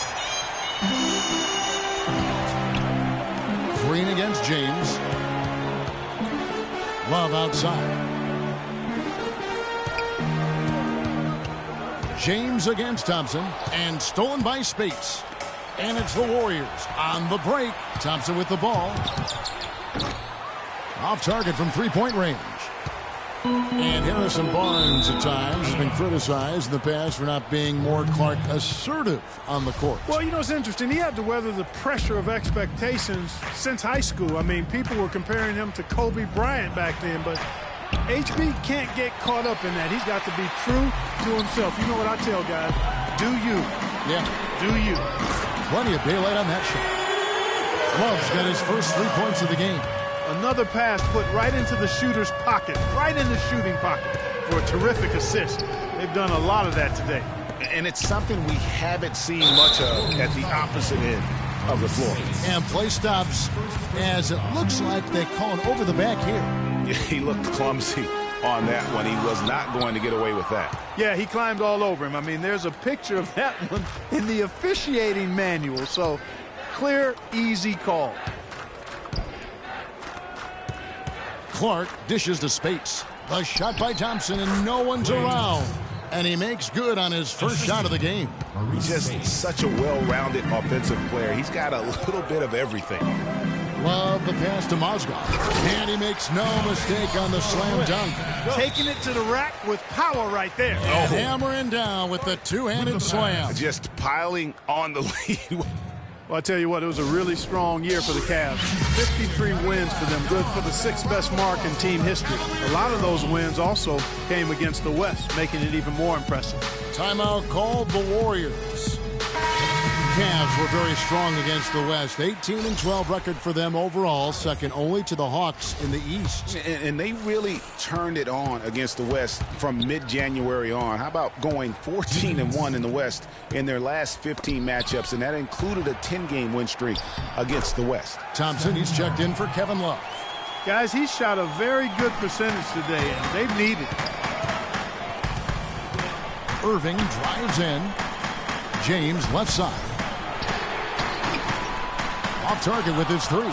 Green against James. Love outside. James against Thompson. And stolen by Spates. And it's the Warriors on the break. Thompson with the ball. Off target from three-point range. And Harrison Barnes at times has been criticized in the past for not being more Clark assertive on the court. Well, you know, it's interesting. He had to weather the pressure of expectations since high school. I mean, people were comparing him to Kobe Bryant back then, but HB can't get caught up in that. He's got to be true to himself. You know what I tell guys? Do you. Yeah. Do you. Plenty of daylight on that shot. Love's got his first 3 points of the game. Another pass put right into the shooter's pocket, right in the shooting pocket for a terrific assist. They've done a lot of that today. And it's something we haven't seen much of at the opposite end of the floor. And play stops as it looks like they call it over the back here. He looked clumsy on that one. He was not going to get away with that. Yeah, he climbed all over him. I mean, there's a picture of that one in the officiating manual. So, clear, easy call. Clark dishes to Spates. The shot by Thompson, and no one's around. And he makes good on his first shot of the game. He's just such a well-rounded offensive player. He's got a little bit of everything. Love the pass to Mozgov. And he makes no mistake on the slam dunk. Taking it to the rack with power right there. And hammering down with the two-handed slam. Just piling on the lead. Well, I tell you what, it was a really strong year for the Cavs. 53 wins for them, good for the 6th best mark in team history. A lot of those wins also came against the West, making it even more impressive. Timeout called the Warriors. Cavs were very strong against the West. 18-12 record for them overall, second only to the Hawks in the East. And they really turned it on against the West from mid-January on. How about going 14-1 in the West in their last 15 matchups, and that included a 10-game win streak against the West. Thompson, he's checked in for Kevin Love. Guys, he shot a very good percentage today, and they've needed it. Irving drives in. James left side. Off target with his three.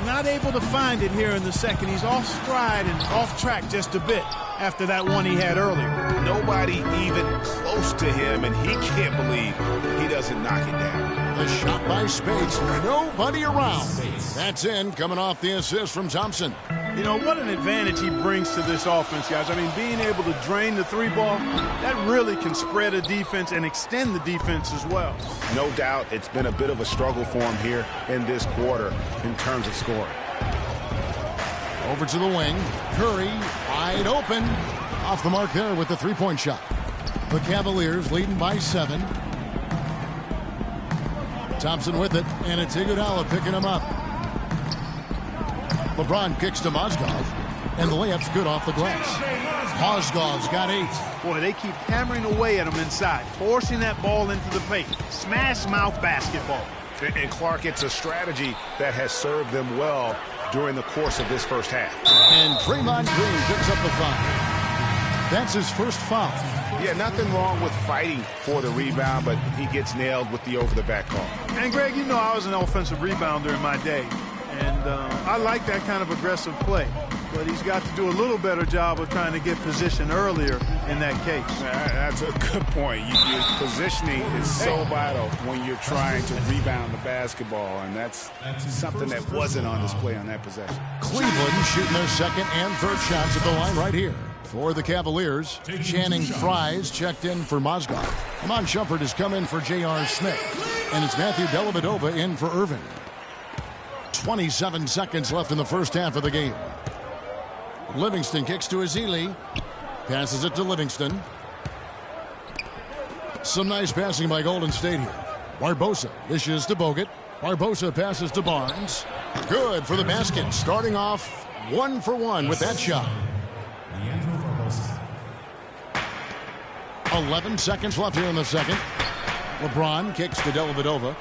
Not able to find it here in the second. He's off stride and off track just a bit after that one he had earlier. Nobody even close to him, and he can't believe he doesn't knock it down. The shot by Spades. Nobody around. That's in, coming off the assist from Thompson. You know, what an advantage he brings to this offense, guys. I mean, being able to drain the three ball, that really can spread a defense and extend the defense as well. No doubt it's been a bit of a struggle for him here in this quarter in terms of scoring. Over to the wing. Curry wide open. Off the mark there with the three-point shot. The Cavaliers leading by 7. Thompson with it, and it's Iguodala picking him up. LeBron kicks to Mozgov, and the layup's good off the glass. Mozgov's got 8. Boy, they keep hammering away at him inside, forcing that ball into the paint. Smash mouth basketball. And Clark, it's a strategy that has served them well during the course of this first half. And Draymond Green picks up the foul. That's his first foul. Yeah, nothing wrong with fighting for the rebound, but he gets nailed with the over-the-back call. And, Greg, you know I was an offensive rebounder in my day, and I like that kind of aggressive play. But he's got to do a little better job of trying to get position earlier in that case. That's a good point. Your positioning is so vital when you're trying to rebound the basketball, and that's something that wasn't on display on that possession. Cleveland shooting their second and third shots at the line right here. For the Cavaliers, Channing Frye's checked in for Mozgov. Amon Shumpert has come in for J.R. Smith. And it's Matthew Dellavedova in for Irving. 27 seconds left in the first half of the game. Livingston kicks to Ezeli. Passes it to Livingston. Some nice passing by Golden State here. Barbosa dishes to Bogut. Barbosa passes to Barnes. Good for the basket. Starting off 1 for 1 with that shot. 11 seconds left here in the second. LeBron kicks to Dellavedova.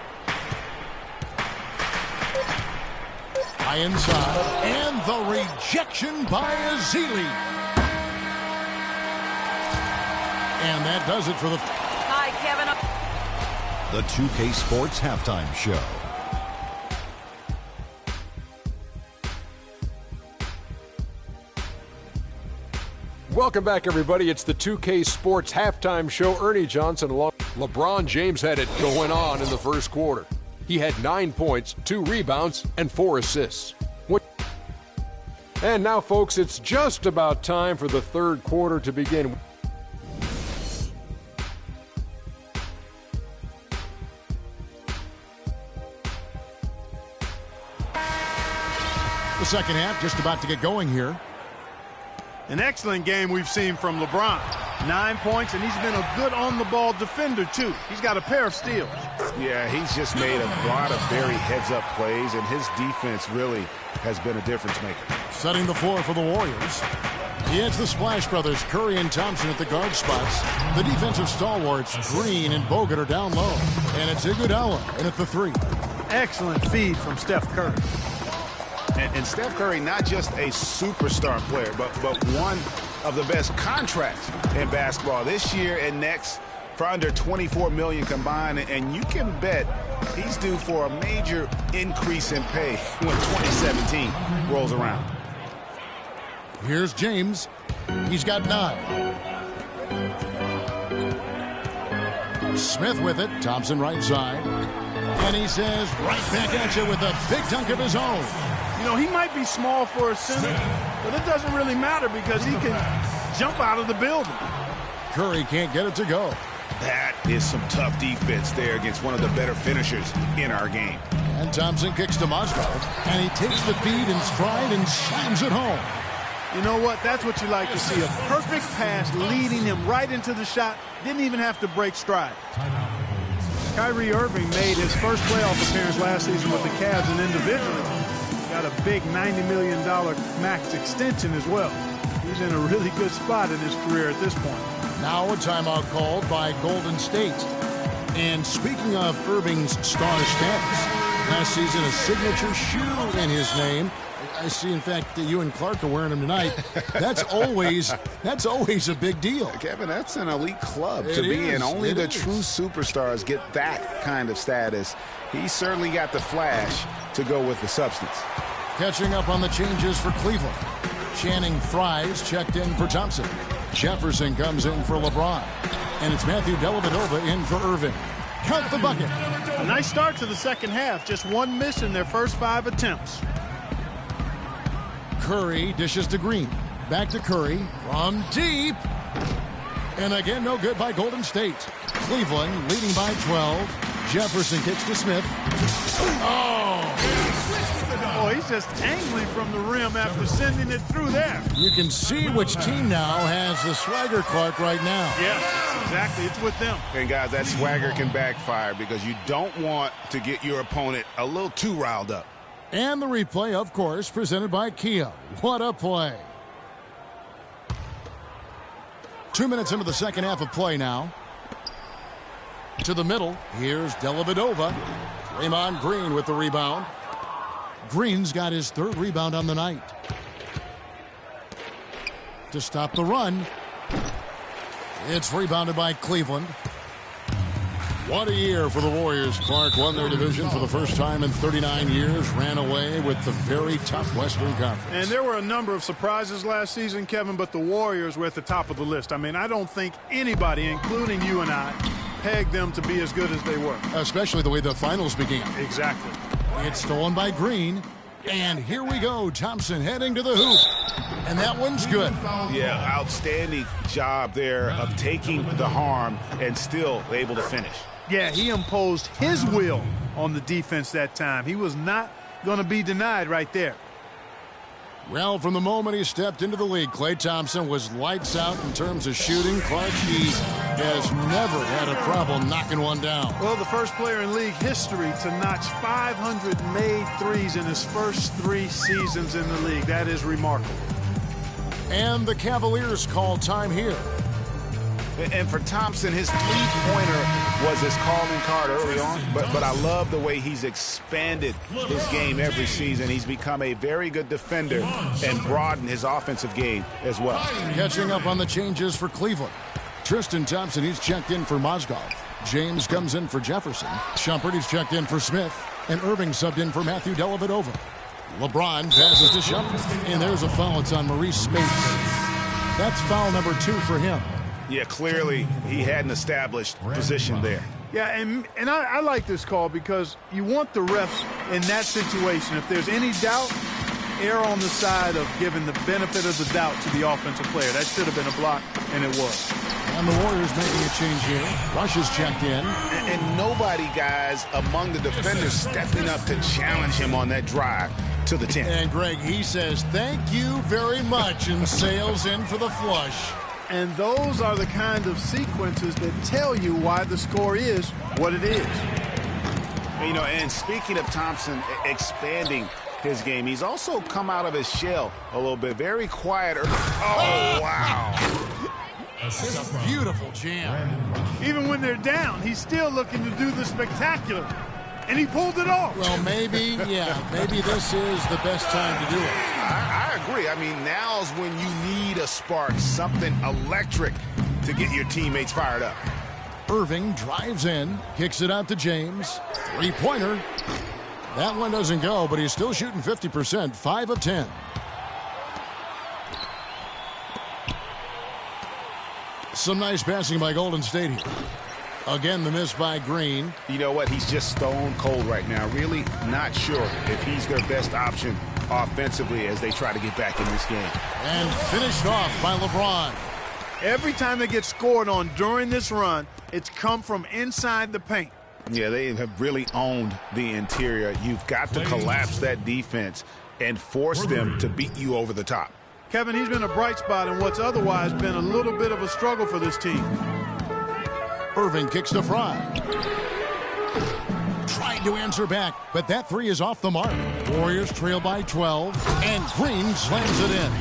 High inside. And the rejection by Ezeli. And that does it for the... Hi, Kevin. The 2K Sports Halftime Show. Welcome back, everybody. It's the 2K Sports Halftime Show. Ernie Johnson along. LeBron James had it going on in the first quarter. He had 9 points, 2 rebounds, and 4 assists. And now, folks, it's just about time for the third quarter to begin. The second half just about to get going here. An excellent game we've seen from LeBron. 9 points, and he's been a good on-the-ball defender, too. He's got a pair of steals. Yeah, he's just made a lot of very heads-up plays, and his defense really has been a difference maker. Setting the floor for the Warriors. He has the Splash Brothers, Curry and Thompson at the guard spots. The defensive stalwarts, Green and Bogut, are down low. And it's Iguodala in at the 3. Excellent feed from Steph Curry. And Steph Curry, not just a superstar player, but one of the best contracts in basketball this year and next for under $24 million combined. And you can bet he's due for a major increase in pay when 2017 rolls around. Here's James. He's got 9. Smith with it. Thompson right side. And he says right back at you with a big dunk of his own. You know, he might be small for a center, but it doesn't really matter because he can jump out of the building. Curry can't get it to go. That is some tough defense there against one of the better finishers in our game. And Thompson kicks to Mozgov, and he takes the feed in stride and slams it home. You know what? That's what you like to see. A perfect pass leading him right into the shot. Didn't even have to break stride. Kyrie Irving made his first playoff appearance last season with the Cavs, and individually got a big $90 million max extension as well. He's in a really good spot in his career at this point. Now a timeout called by Golden State. And speaking of Irving's star status, last season a signature shoe in his name. I see, in fact, that you and Clark are wearing them tonight. That's always a big deal. Kevin, that's an elite club It to be is. in. Only It the is. true superstars get that kind of status. He certainly got the flash to go with the substance. Catching up on the changes for Cleveland. Channing Fries checked in for Thompson. Jefferson comes in for LeBron. And it's Matthew Dellavedova in for Irving. Count the bucket. A nice start to the second half. Just one miss in their first 5 attempts. Curry dishes to Green. Back to Curry from deep. And again, no good by Golden State. Cleveland leading by 12. Jefferson kicks to Smith. Oh, he's just angling from the rim after sending it through there. You can see which team now has the swagger, Clark, right now. Yes, exactly. It's with them. And, guys, that swagger can backfire because you don't want to get your opponent a little too riled up. And the replay, of course, presented by Kia. What a play. 2 minutes into the second half of play now. To the middle. Here's Dellavedova. Draymond Green with the rebound. Green's got his 3rd rebound on the night. To stop the run. It's rebounded by Cleveland. What a year for the Warriors. Clark won their division for the first time in 39 years, ran away with the very tough Western Conference. And there were a number of surprises last season, Kevin, but the Warriors were at the top of the list. I mean, I don't think anybody, including you and I, pegged them to be as good as they were. Especially the way the finals began. Exactly. It's stolen by Green. And here we go. Thompson heading to the hoop. And that one's good. Yeah, outstanding job there of taking the harm and still able to finish. Yeah, he imposed his will on the defense that time. He was not going to be denied right there. Well, from the moment he stepped into the league, Klay Thompson was lights out in terms of shooting. Clark, he has never had a problem knocking one down. Well, the first player in league history to notch 500 made threes in his first 3 seasons in the league. That is remarkable. And the Cavaliers call time here. And for Thompson, his three-pointer was his calling card early on, but I love the way he's expanded his game every season. He's become a very good defender and broadened his offensive game as well. Catching up on the changes for Cleveland. Tristan Thompson, he's checked in for Mozgov. James comes in for Jefferson. Shumpert, he's checked in for Smith. And Irving subbed in for Matthew Dellavedova. LeBron passes to Shumpert. And there's a foul. It's on Maurice Spates. That's foul number 2 for him. Yeah, clearly he had an established position there. Yeah, and I like this call because you want the refs in that situation. If there's any doubt, err on the side of giving the benefit of the doubt to the offensive player. That should have been a block, and it was. And the Warriors making a change here. Rush is checked in. And nobody, guys, among the defenders stepping up to challenge him on that drive to the 10. And Greg, he says, thank you very much, and sails in for the flush. And those are the kind of sequences that tell you why the score is what it is. You know, and speaking of Thompson expanding his game, he's also come out of his shell a little bit. Very quiet. Oh, wow. It's a beautiful jam. Even when they're down, he's still looking to do the spectacular. And he pulled it off. Well, maybe this is the best time to do it. I agree. I mean, now's when you need a spark, something electric to get your teammates fired up. Irving drives in, kicks it out to James. 3-pointer. That one doesn't go, but he's still shooting 50%, 5 of 10. Some nice passing by Golden State here. Again, the miss by Green. You know what? He's just stone cold right now. Really not sure if he's their best option offensively as they try to get back in this game. And finished off by LeBron. Every time they get scored on during this run, it's come from inside the paint. Yeah, they have really owned the interior. You've got to collapse that defense and force them to beat you over the top. Kevin, he's been a bright spot in what's otherwise been a little bit of a struggle for this team. Irving kicks to Fry. Trying to answer back, but that three is off the mark. Warriors trail by 12, and Green slams it in.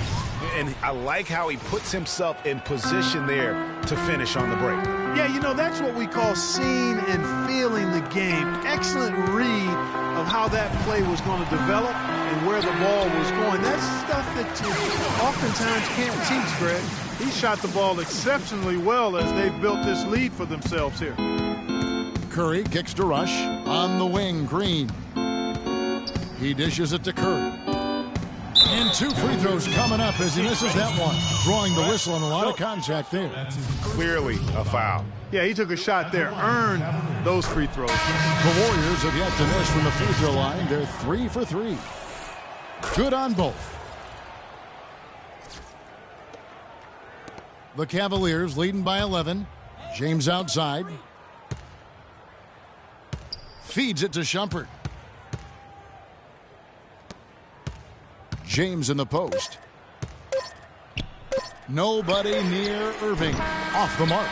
And I like how he puts himself in position there to finish on the break. Yeah, you know, that's what we call seeing and feeling the game. Excellent read of how that play was going to develop and where the ball was going. That's stuff that you oftentimes can't teach, Greg. He shot the ball exceptionally well as they've built this lead for themselves here. Curry kicks to Rush. On the wing, Green. He dishes it to Curry. And 2 free throws coming up as he misses that one. Drawing the whistle and a lot of contact there. Clearly a foul. Yeah, he took a shot there, earned those free throws. The Warriors have yet to miss from the free throw line. They're 3 for 3. Good on both. The Cavaliers leading by 11. James outside. Feeds it to Shumpert. James in the post. Nobody near Irving. Off the mark.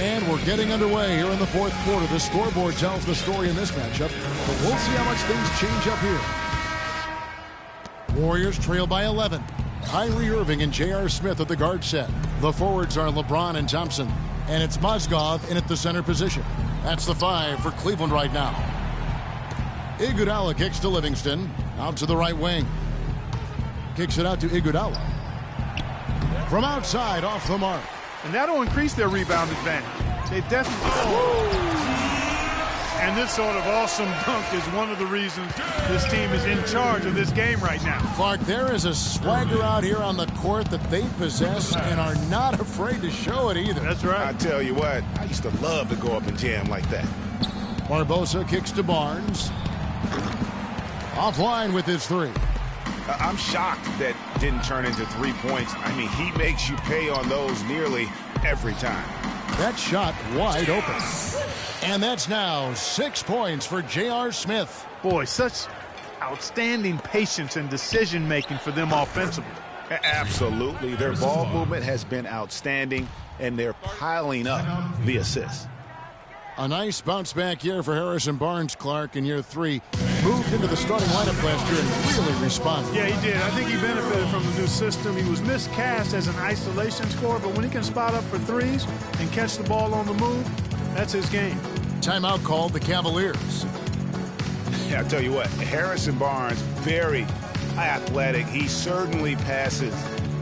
And we're getting underway here in the fourth quarter. The scoreboard tells the story in this matchup, but we'll see how much things change up here. Warriors trail by 11. Kyrie Irving and J.R. Smith at the guard set. The forwards are LeBron and Thompson. And it's Mozgov in at the center position. That's the 5 for Cleveland right now. Iguodala kicks to Livingston. Out to the right wing. Kicks it out to Iguodala. From outside, off the mark. And that'll increase their rebound advantage. They definitely... And this sort of awesome dunk is one of the reasons this team is in charge of this game right now. Clark, there is a swagger out here on the court that they possess and are not afraid to show it either. That's right. I tell you what, I used to love to go up and jam like that. Barbosa kicks to Barnes. Offline with his 3. I'm shocked that didn't turn into 3 points. I mean, he makes you pay on those nearly every time. That shot wide open. And that's now 6 points for J.R. Smith. Boy, such outstanding patience and decision-making for them offensively. Absolutely. Their ball movement has been outstanding, and they're piling up the assists. A nice bounce back year for Harrison Barnes, Clark, in year 3. Moved into the starting lineup last year and really responded. Yeah, he did. I think he benefited from the new system. He was miscast as an isolation scorer, but when he can spot up for threes and catch the ball on the move, that's his game. Timeout called the Cavaliers. Yeah, I'll tell you what, Harrison Barnes, very athletic. He certainly passes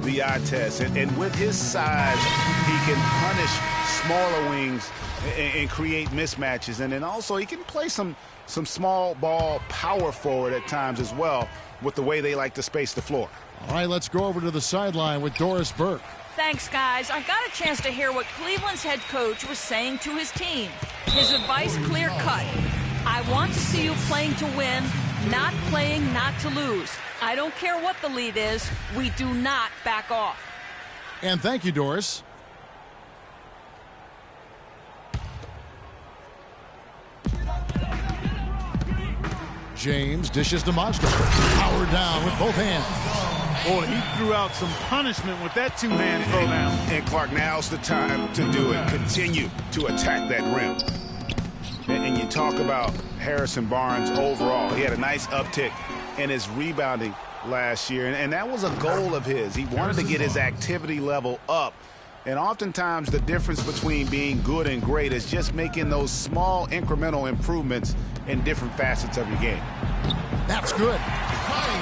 the eye test. And with his size, he can punish smaller wings and create mismatches. And then also he can play some small ball power forward at times as well with the way they like to space the floor. All right, let's go over to the sideline with Doris Burke. Thanks, guys. I got a chance to hear what Cleveland's head coach was saying to his team. His advice clear-cut. I want to see you playing to win, not playing not to lose. I don't care what the lead is. We do not back off. And thank you, Doris. James dishes to Moscow. Powered down with both hands. Boy, he threw out some punishment with that two-hand throwdown. And Clark, now's the time to do it. Continue to attack that rim. And you talk about Harrison Barnes overall. He had a nice uptick in his rebounding last year, and that was a goal of his. He wanted to get his activity level up. And oftentimes the difference between being good and great is just making those small incremental improvements in different facets of your game. That's good.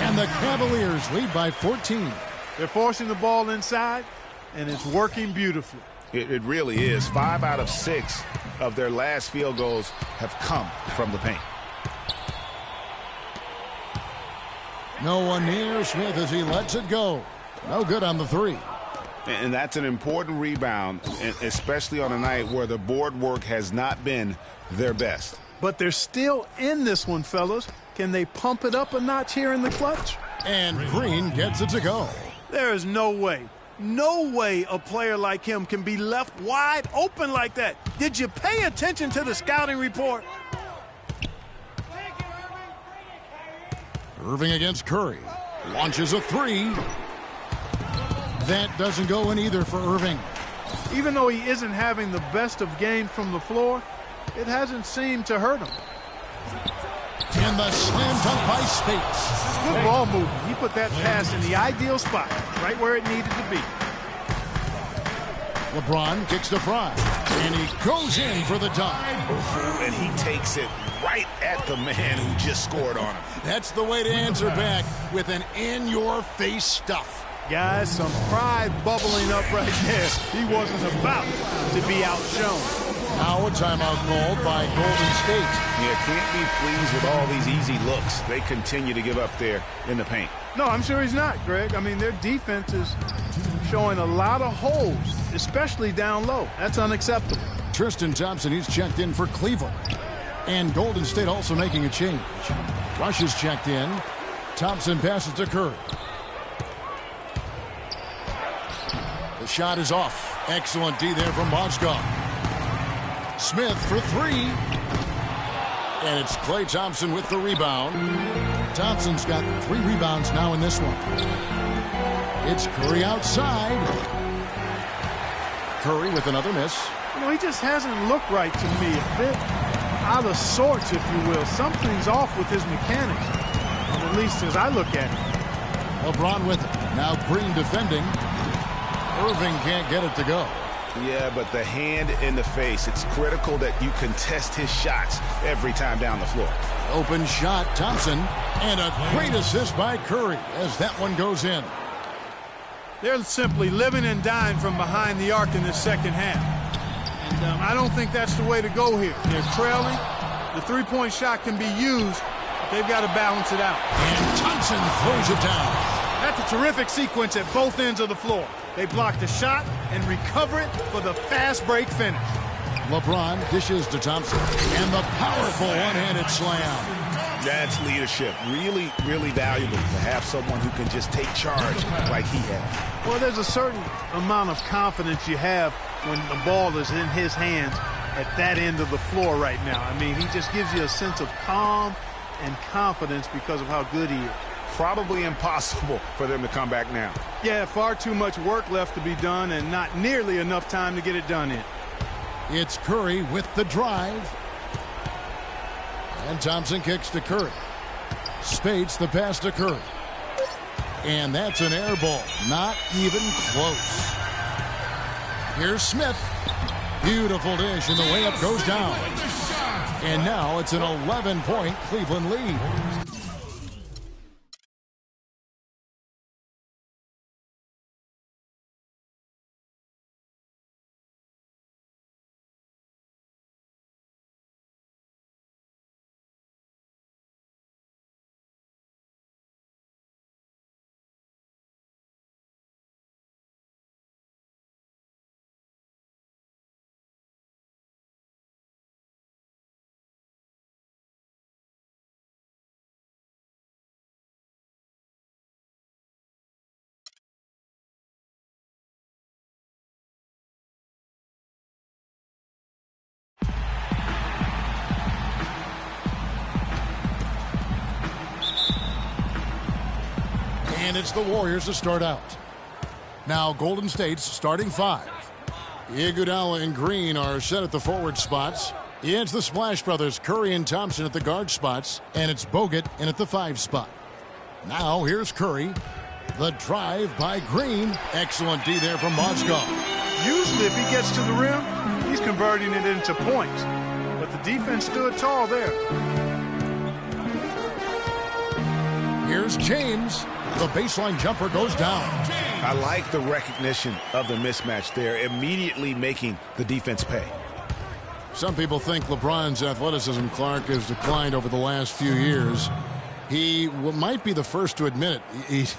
And the Cavaliers lead by 14. They're forcing the ball inside, and it's working beautifully. It really is. 5 out of 6 of their last field goals have come from the paint. No one near Smith as he lets it go. No good on the 3. And that's an important rebound, especially on a night where the board work has not been their best. But they're still in this one, fellas. Can they pump it up a notch here in the clutch? And Green gets it to go. There is no way a player like him can be left wide open like that. Did you pay attention to the scouting report? Irving against Curry. Launches a 3. That doesn't go in either for Irving. Even though he isn't having the best of games from the floor, it hasn't seemed to hurt him. And the slam dunk by Spates. Good ball movement. He put that pass in the ideal spot, right where it needed to be. LeBron kicks to Fry, and he goes in for the dunk. And he takes it right at the man who just scored on him. That's the way to answer back, with an in-your-face stuff. Guys, some pride bubbling up right there. He wasn't about to be outshone. Now a timeout called by Golden State. Yeah, can't be pleased with all these easy looks they continue to give up there in the paint. No, I'm sure he's not, Greg. I mean, their defense is showing a lot of holes, especially down low. That's unacceptable. Tristan Thompson, he's checked in for Cleveland. And Golden State also making a change. Rush is checked in. Thompson passes to Curry. The shot is off. Excellent D there from Bosco. Smith for three. And it's Klay Thompson with the rebound. Thompson's got 3 rebounds now in this one. It's Curry outside. Curry with another miss. You know, he just hasn't looked right to me. A bit out of sorts, if you will. Something's off with his mechanics, at least as I look at it. LeBron with it. Now Green defending. Irving can't get it to go. Yeah, but the hand in the face, it's critical that you contest his shots every time down the floor. Open shot, Thompson, and a great assist by Curry as that one goes in. They're simply living and dying from behind the arc in the second half. And I don't think that's the way to go here. They're trailing. The three-point shot can be used, but they've got to balance it out. And Thompson throws it down. That's a terrific sequence at both ends of the floor. They block the shot and recover it for the fast break finish. LeBron dishes to Thompson. And the powerful one-handed slam. That's leadership. Really, really valuable to have someone who can just take charge like he has. Well, there's a certain amount of confidence you have when the ball is in his hands at that end of the floor right now. I mean, he just gives you a sense of calm and confidence because of how good he is. Probably impossible for them to come back now. Yeah, far too much work left to be done and not nearly enough time to get it done in. It's Curry with the drive. And Thompson kicks to Curry. Spates the pass to Curry. And that's an air ball. Not even close. Here's Smith. Beautiful dish, and the layup goes down. And now it's an 11-point Cleveland lead. And it's the Warriors to start out. Now Golden State's starting 5. Iguodala and Green are set at the forward spots. It's the Splash Brothers, Curry and Thompson at the guard spots. And it's Bogut in at the 5 spot. Now here's Curry. The drive by Green. Excellent D there from Mozgov. Usually if he gets to the rim, he's converting it into points. But the defense stood tall there. Here's James. The baseline jumper goes down. I like the recognition of the mismatch there, immediately making the defense pay. Some people think LeBron's athleticism, Clark, has declined over the last few years. He might be the first to admit it.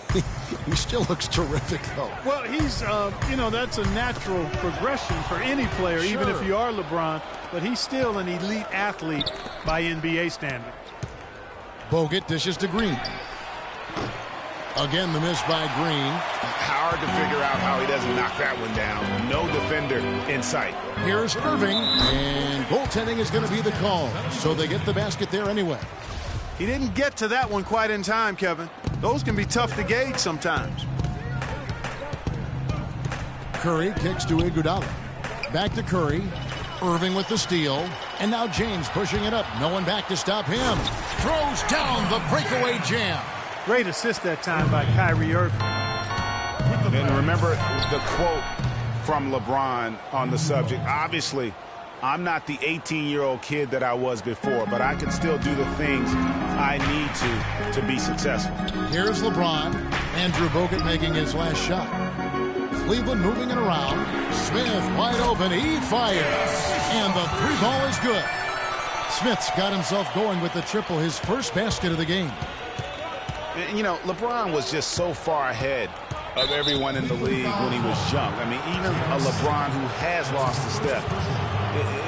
He still looks terrific, though. Well, he's, that's a natural progression for any player, sure, even if you are LeBron. But he's still an elite athlete by NBA standards. Bogut dishes to Green. Again, the miss by Green. Hard to figure out how he doesn't knock that one down. No defender in sight. Here's Irving, and goaltending is going to be the call. So they get the basket there anyway. He didn't get to that one quite in time, Kevin. Those can be tough to gauge sometimes. Curry kicks to Iguodala. Back to Curry. Irving with the steal. And now James pushing it up. No one back to stop him. Throws down the breakaway jam. Great assist that time by Kyrie Irving. And remember the quote from LeBron on the subject. Obviously, I'm not the 18-year-old kid that I was before, but I can still do the things I need to be successful. Here's LeBron. Andrew Bogut making his last shot. Cleveland moving it around. Smith wide open. He fires. And the three ball is good. Smith's got himself going with the triple, his first basket of the game. You know, LeBron was just so far ahead of everyone in the league when he was young. I mean, even a LeBron who has lost a step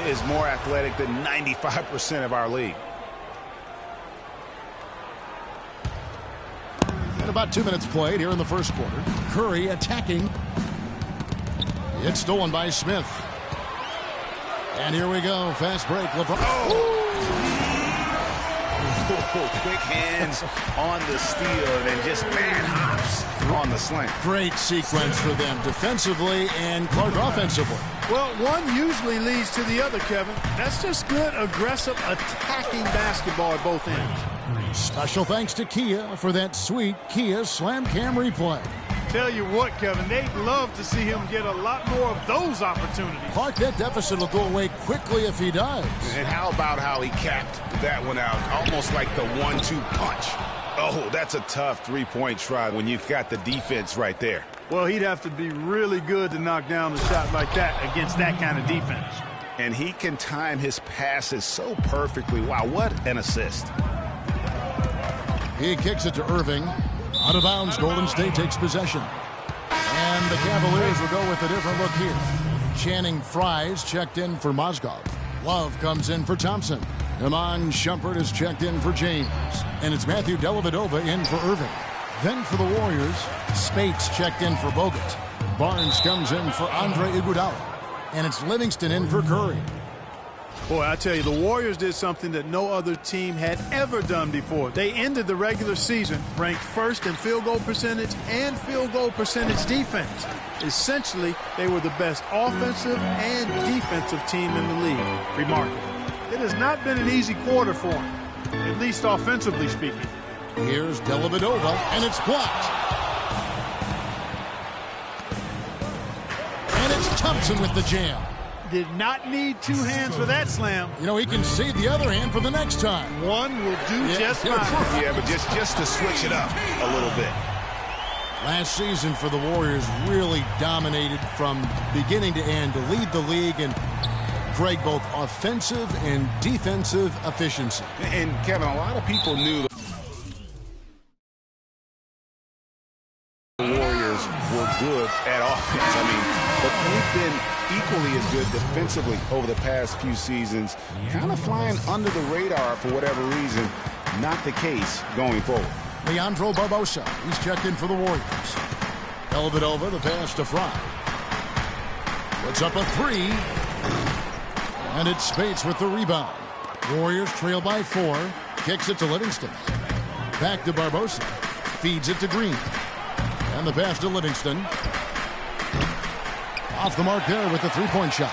is more athletic than 95% of our league. And about 2 minutes played here in the first quarter. Curry attacking. It's stolen by Smith. And here we go. Fast break. LeBron. Quick hands on the steal and then just bad hops on the slant. Great sequence for them defensively and Clark offensively. Well, one usually leads to the other, Kevin. That's just good, aggressive, attacking basketball at both ends. Special thanks to Kia for that sweet Kia Slam Cam replay. Tell you what, Kevin, they'd love to see him get a lot more of those opportunities. Clark, that deficit will go away quickly if he does. And how about how he capped that one out, almost like the 1-2 punch. Oh, that's a tough three-point try when you've got the defense right there. Well, he'd have to be really good to knock down a shot like that against that kind of defense. And he can time his passes so perfectly. Wow, what an assist. He kicks it to Irving. Out of bounds, Golden State takes possession. And the Cavaliers will go with a different look here. Channing Frye's checked in for Mozgov. Love comes in for Thompson. Iman Shumpert is checked in for James. And it's Matthew Dellavedova in for Irving. Then for the Warriors, Spates checked in for Bogut. Barnes comes in for Andre Iguodala. And it's Livingston in for Curry. Boy, I tell you, the Warriors did something that no other team had ever done before. They ended the regular season ranked first in field goal percentage and field goal percentage defense. Essentially, they were the best offensive and defensive team in the league. Remarkable. It has not been an easy quarter for them, at least offensively speaking. Here's Dellavedova, and it's blocked. And it's Thompson with the jam. Did not need two hands for that slam. You know, he can save the other hand for the next time. One will do just fine. Yeah, but just to switch it up a little bit. Last season for the Warriors really dominated from beginning to end to lead the league and Greg, both offensive and defensive efficiency. And Kevin, a lot of people knew the Warriors were good at offense. I mean, but they've been equally as good defensively over the past few seasons, kind of flying under the radar for whatever reason. Not the case going forward. Leandro Barbosa, he's checked in for the Warriors. Dellavedova, the pass to Fry. Puts up a three. And it's Spates with the rebound. Warriors trail by 4. Kicks it to Livingston. Back to Barbosa. Feeds it to Green. And the pass to Livingston. Off the mark there with the three-point shot.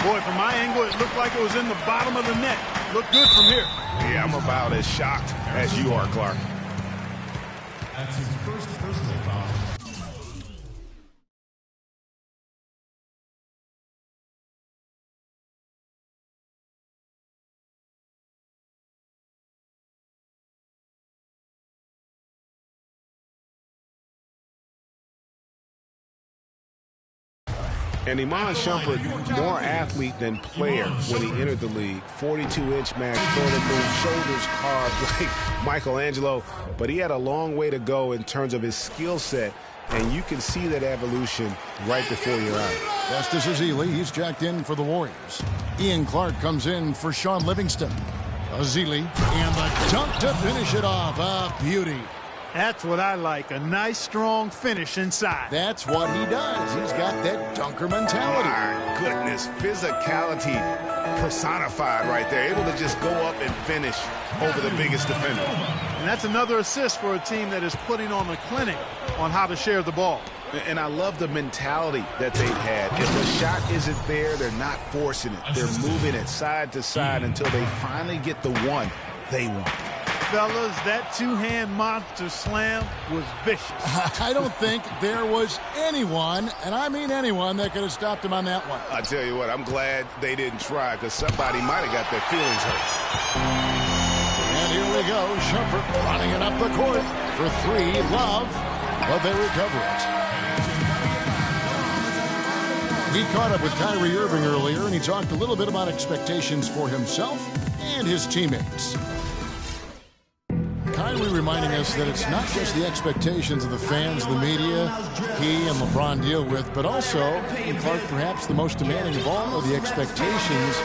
Boy, from my angle, it looked like it was in the bottom of the net. Looked good from here. Yeah, I'm about as shocked as you are, Clark. That's his first personal foul. And Iman Shumpert, more athlete than player when he entered the league. 42-inch max, further move, shoulders carved like Michelangelo. But he had a long way to go in terms of his skill set, and you can see that evolution right before your eyes. Justice Ezeli, he's jacked in for the Warriors. Ian Clark comes in for Sean Livingston. Ezeli, and the dunk to finish it off. A beauty. That's what I like, a nice, strong finish inside. That's what he does. He's got that dunker mentality. My goodness, physicality personified right there, able to just go up and finish over the biggest defender. And that's another assist for a team that is putting on a clinic on how to share the ball. And I love the mentality that they've had. If the shot isn't there, they're not forcing it. They're moving it side to side until they finally get the one they want. Fellas, that two-hand monster slam was vicious. I don't think there was anyone, and I mean anyone, that could have stopped him on that one. I tell you what, I'm glad they didn't try, because somebody might have got their feelings hurt. And here we go. Shumpert running it up the court for three. Love, but they recover it. We caught up with Kyrie Irving earlier, and he talked a little bit about expectations for himself and his teammates. Kyrie reminding us that it's not just the expectations of the fans, the media, he and LeBron deal with, but also, and Clark, perhaps the most demanding of all of the expectations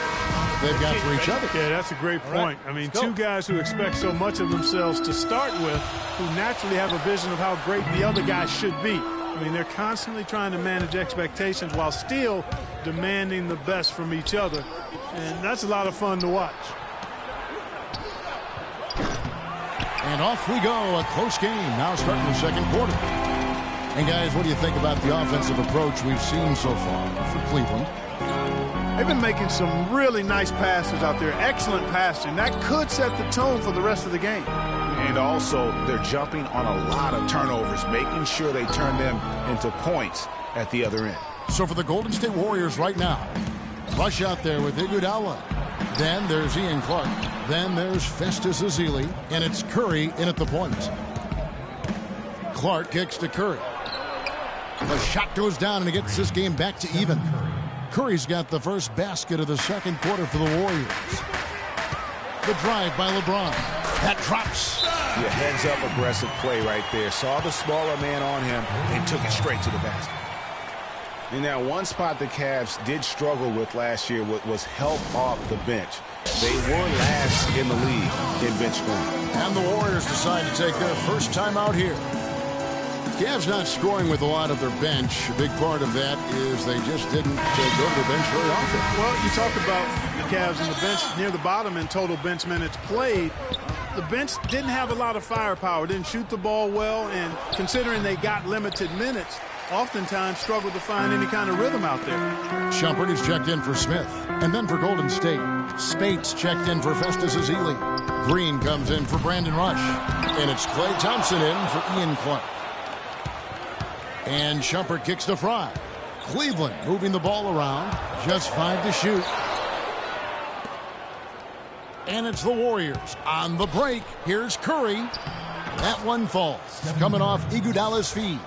they've got for each other. Yeah, that's a great point. I mean, two guys who expect so much of themselves to start with, who naturally have a vision of how great the other guy should be. I mean, they're constantly trying to manage expectations while still demanding the best from each other, and that's a lot of fun to watch. And off we go, a close game now starting the second quarter. And guys, what do you think about the offensive approach we've seen so far for Cleveland? They've been making some really nice passes out there, excellent passing. That could set the tone for the rest of the game. And also, they're jumping on a lot of turnovers, making sure they turn them into points at the other end. So for the Golden State Warriors right now, rush out there with Iguodala. Then there's Ian Clark. Then there's Festus Ezeli. And it's Curry in at the point. Clark kicks to Curry. The shot goes down and it gets this game back to even. Curry's got the first basket of the second quarter for the Warriors. The drive by LeBron. That drops. Yeah, heads-up aggressive play right there. Saw the smaller man on him and took it straight to the basket. And now one spot the Cavs did struggle with last year was help off the bench. They were last in the league in bench scoring. And the Warriors decide to take their first time out here. Cavs not scoring with a lot of their bench. A big part of that is they just didn't go to the bench very often. Well, you talk about the Cavs and the bench near the bottom in total bench minutes played. The bench didn't have a lot of firepower, didn't shoot the ball well, and considering they got limited minutes, oftentimes struggled to find any kind of rhythm out there. Shumpert is checked in for Smith. And then for Golden State, Spates checked in for Festus Ezeli. Green comes in for Brandon Rush. And it's Klay Thompson in for Ian Clark. And Shumpert kicks to Fry. Cleveland moving the ball around. Just 5 to shoot. And it's the Warriors on the break. Here's Curry. That one falls. Coming off Iguodala's feet.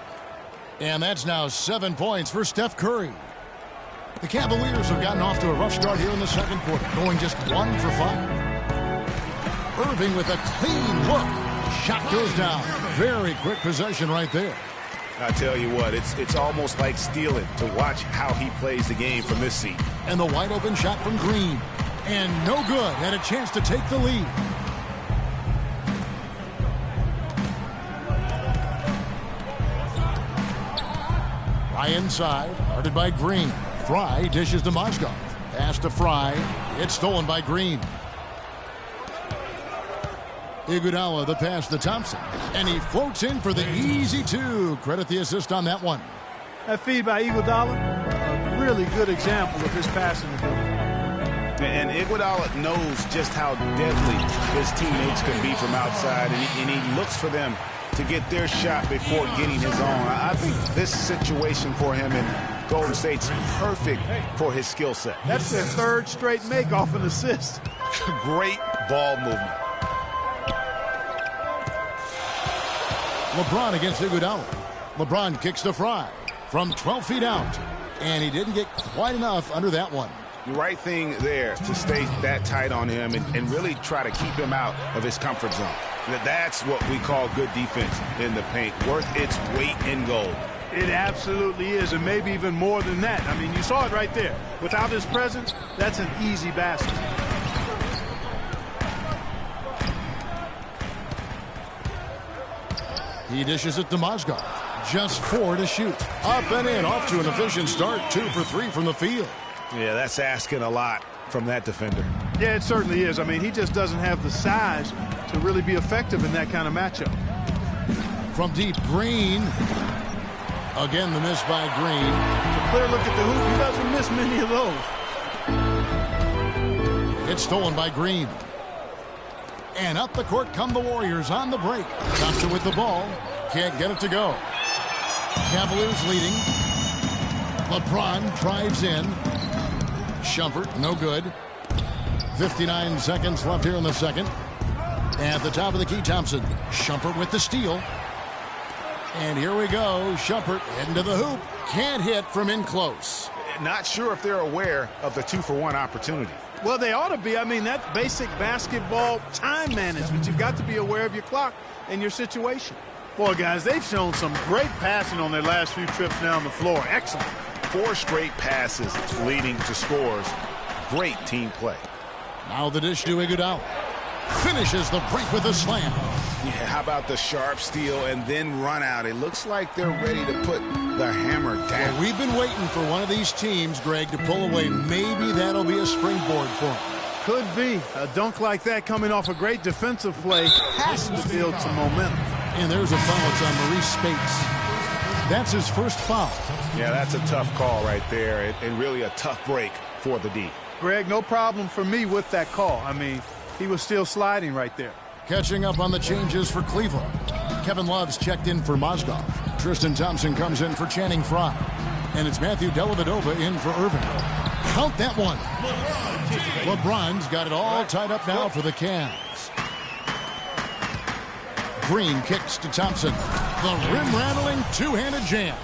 And that's now 7 points for Steph Curry. The Cavaliers have gotten off to a rough start here in the second quarter, going just 1 for 5. Irving with a clean look. Shot goes down. Very quick possession right there. I tell you what, it's almost like stealing to watch how he plays the game from this seat. And the wide open shot from Green. And no good. Had a chance to take the lead. Right inside, guarded by Green. Fry dishes to Mozgov. Pass to Fry. It's stolen by Green. Iguodala, the pass to Thompson. And he floats in for the easy two. Credit the assist on that one. That feed by Iguodala, a really good example of his passing ability. And Iguodala knows just how deadly his teammates can be from outside, and he looks for them to get their shot before getting his own. I think this situation for him in Golden State's perfect for his skill set. That's their third straight make off an assist. Great ball movement. LeBron against Iguodala. LeBron kicks to Fry from 12 feet out. And he didn't get quite enough under that one. The right thing there to stay that tight on him and really try to keep him out of his comfort zone. That's what we call good defense in the paint. Worth its weight in gold. It absolutely is, and maybe even more than that. I mean, you saw it right there. Without his presence, that's an easy basket. He dishes it to Mozgov. Just 4 to shoot. Up and in, off to an efficient start. 2 for 3 from the field. Yeah, that's asking a lot from that defender. Yeah, it certainly is. I mean, he just doesn't have the size to really be effective in that kind of matchup. From deep, Green. Again, the miss by Green. A clear look at the hoop. He doesn't miss many of those. It's stolen by Green. And up the court come the Warriors on the break. Thompson with the ball. Can't get it to go. Cavaliers leading. LeBron drives in. Shumpert, no good. 59 seconds left here in the second. At the top of the key, Thompson. Shumpert with the steal. And here we go. Shumpert heading to the hoop. Can't hit from in close. Not sure if they're aware of the 2-for-1 opportunity. Well, they ought to be. I mean, that's basic basketball time management. You've got to be aware of your clock and your situation. Boy, guys, they've shown some great passing on their last few trips down the floor. Excellent. 4 straight passes leading to scores. Great team play. Now the dish to Iguodala. Finishes the break with a slam. Yeah, how about the sharp steal and then run out? It looks like they're ready to put the hammer down. Well, we've been waiting for one of these teams, Greg, to pull away. Maybe that'll be a springboard for them. Could be. A dunk like that coming off a great defensive play has to build some momentum. And there's a foul. It's on Maurice Spates. That's his first foul. Yeah, that's a tough call right there, and really a tough break for the D. Greg, no problem for me with that call. I mean, he was still sliding right there. Catching up on the changes for Cleveland. Kevin Love's checked in for Mozgov. Tristan Thompson comes in for Channing Frye. And it's Matthew Dellavedova in for Irving. Count that one. LeBron's got it all tied up now for the Cavs. Green kicks to Thompson. The rim-rattling two-handed jam.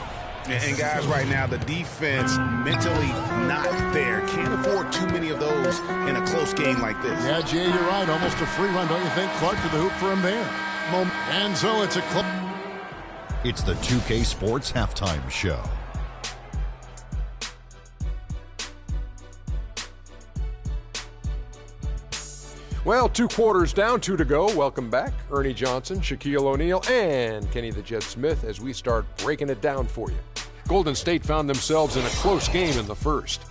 And guys, right now, the defense mentally not there. Can't afford too many of those in a close game like this. Yeah, Jay, you're right. Almost a free run, don't you think? Clark to the hoop for him there. And so it's a close. It's the 2K Sports Halftime Show. Well, 2 quarters down, 2 to go. Welcome back, Ernie Johnson, Shaquille O'Neal, and Kenny the Jet Smith as we start breaking it down for you. Golden State found themselves in a close game in the first.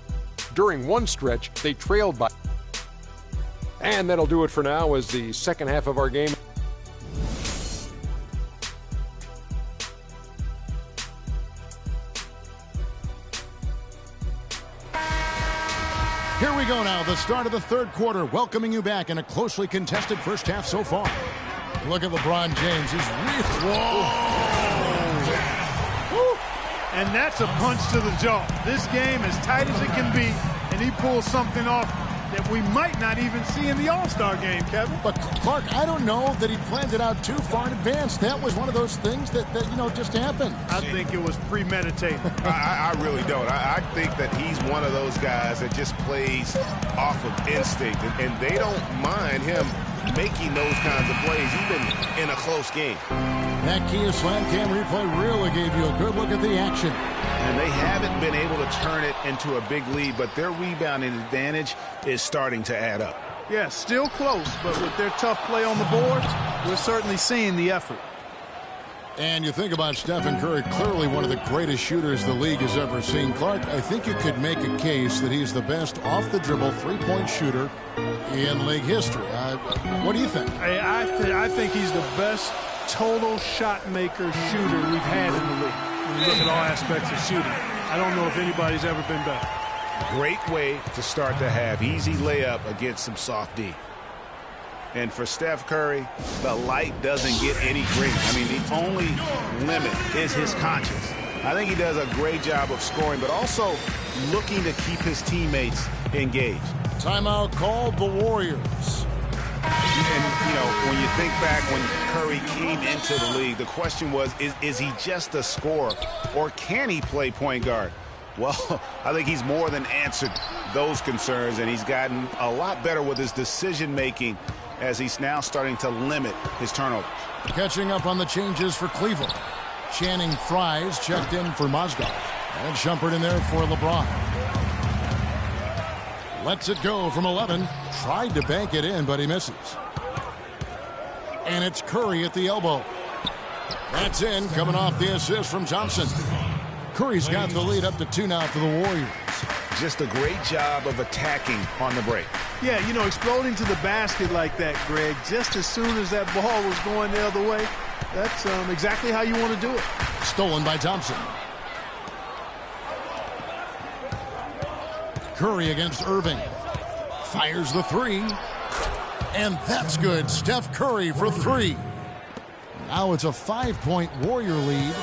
During one stretch, they trailed by. And that'll do it for now as the second half of our game. Here we go now, the start of the third quarter, welcoming you back in a closely contested first half so far. Look at LeBron James. He's And that's a punch to the jaw. This game as tight as it can be, and he pulls something off that we might not even see in the All-Star game, Kevin. But Clark, I don't know that he planned it out too far in advance. That was one of those things that just happened. I think it was premeditated. I really don't. I think that he's one of those guys that just plays off of instinct, and they don't mind him making those kinds of plays, even in a close game. That Kia Slam Cam replay really gave you a good look at the action. And they haven't been able to turn it into a big lead, but their rebounding advantage is starting to add up. Yeah, still close, but with their tough play on the board, we're certainly seeing the effort. And you think about Stephen Curry, clearly one of the greatest shooters the league has ever seen. Clark, I think you could make a case that he's the best off-the-dribble three-point shooter in league history. What do you think? I think he's the best total shot maker shooter we've had in the league. When you look at all aspects of shooting, I don't know if anybody's ever been better. Great way to start to have easy layup against some soft D. And for Steph Curry, the light doesn't get any greener. I mean, the only limit is his conscience. I think he does a great job of scoring, but also looking to keep his teammates engaged. Timeout called the Warriors. And, you know, when you think back when Curry came into the league, the question was, is he just a scorer, or can he play point guard? Well, I think he's more than answered those concerns, and he's gotten a lot better with his decision-making as he's now starting to limit his turnover. Catching up on the changes for Cleveland. Channing Frye's checked in for Mozgov. And Shumpert in there for LeBron. Lets it go from 11. Tried to bank it in, but he misses. And it's Curry at the elbow. That's in, coming off the assist from Thompson. Curry's got the lead up to 2 now for the Warriors. Just a great job of attacking on the break. Yeah, you know, exploding to the basket like that, Greg, just as soon as that ball was going the other way, that's exactly how you want to do it. Stolen by Thompson. Curry against Irving. Fires the three. And that's good. Steph Curry for three. Now it's a 5-point Warrior lead.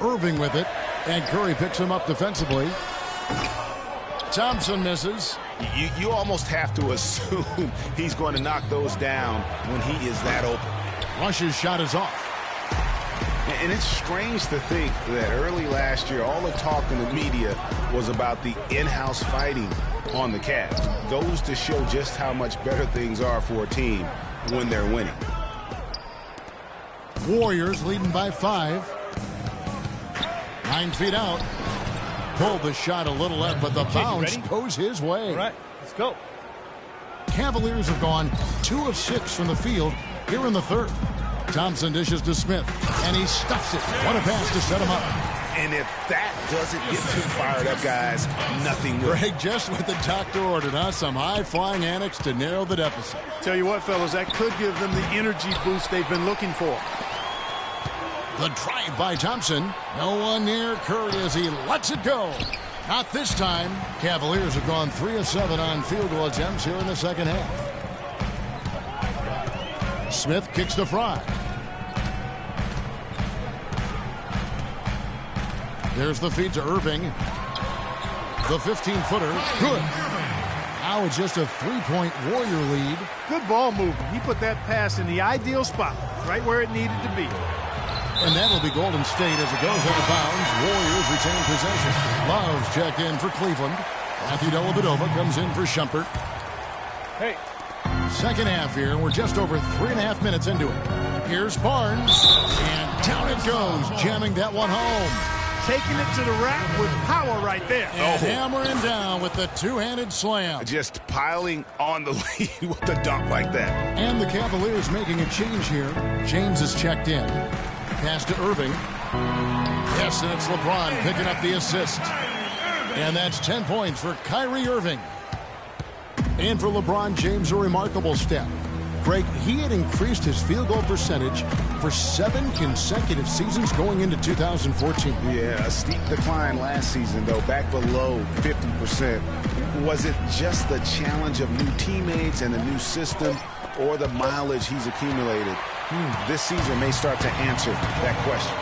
Irving with it. And Curry picks him up defensively. Thompson misses. You almost have to assume he's going to knock those down when he is that open. Rush's shot is off. And it's strange to think that early last year, all the talk in the media was about the in-house fighting on the Cavs. Goes to show just how much better things are for a team when they're winning. Warriors leading by 5. 9 feet out. Pulled the shot a little left, but the bounce goes his way. All right, let's go. Cavaliers have gone 2 of 6 from the field here in the third. Thompson dishes to Smith, and he stuffs it. What a pass to set him up. And if that doesn't get too fired up, guys, nothing will. Greg, just what the doctor ordered, huh? Some high-flying annex to narrow the deficit. Tell you what, fellas, that could give them the energy boost they've been looking for. The drive by Thompson. No one near Curry as he lets it go. Not this time. Cavaliers have gone 3 of 7 on field goal attempts here in the second half. Smith kicks to Fry. There's the feed to Irving. The 15-footer. Good. Now it's just a 3-point Warrior lead. Good ball movement. He put that pass in the ideal spot, right where it needed to be. And that'll be Golden State as it goes out of bounds. Warriors retain possession. Love's checked in for Cleveland. Matthew Dellavedova comes in for Shumpert. Hey. Second half here. We're just over 3.5 minutes into it. Here's Barnes. And down it goes, jamming that one home. Taking it to the rack with power right there. And hammering down with the two-handed slam. Just piling on the lead with the dunk like that. And the Cavaliers making a change here. James is checked in. Pass to Irving. Yes, and it's LeBron picking up the assist. And that's 10 points for Kyrie Irving. And for LeBron James, a remarkable step. Greg, he had increased his field goal percentage for 7 consecutive seasons going into 2014. Yeah, a steep decline last season, though, back below 50%. Was it just the challenge of new teammates and a new system, or the mileage he's accumulated? This season may start to answer that question.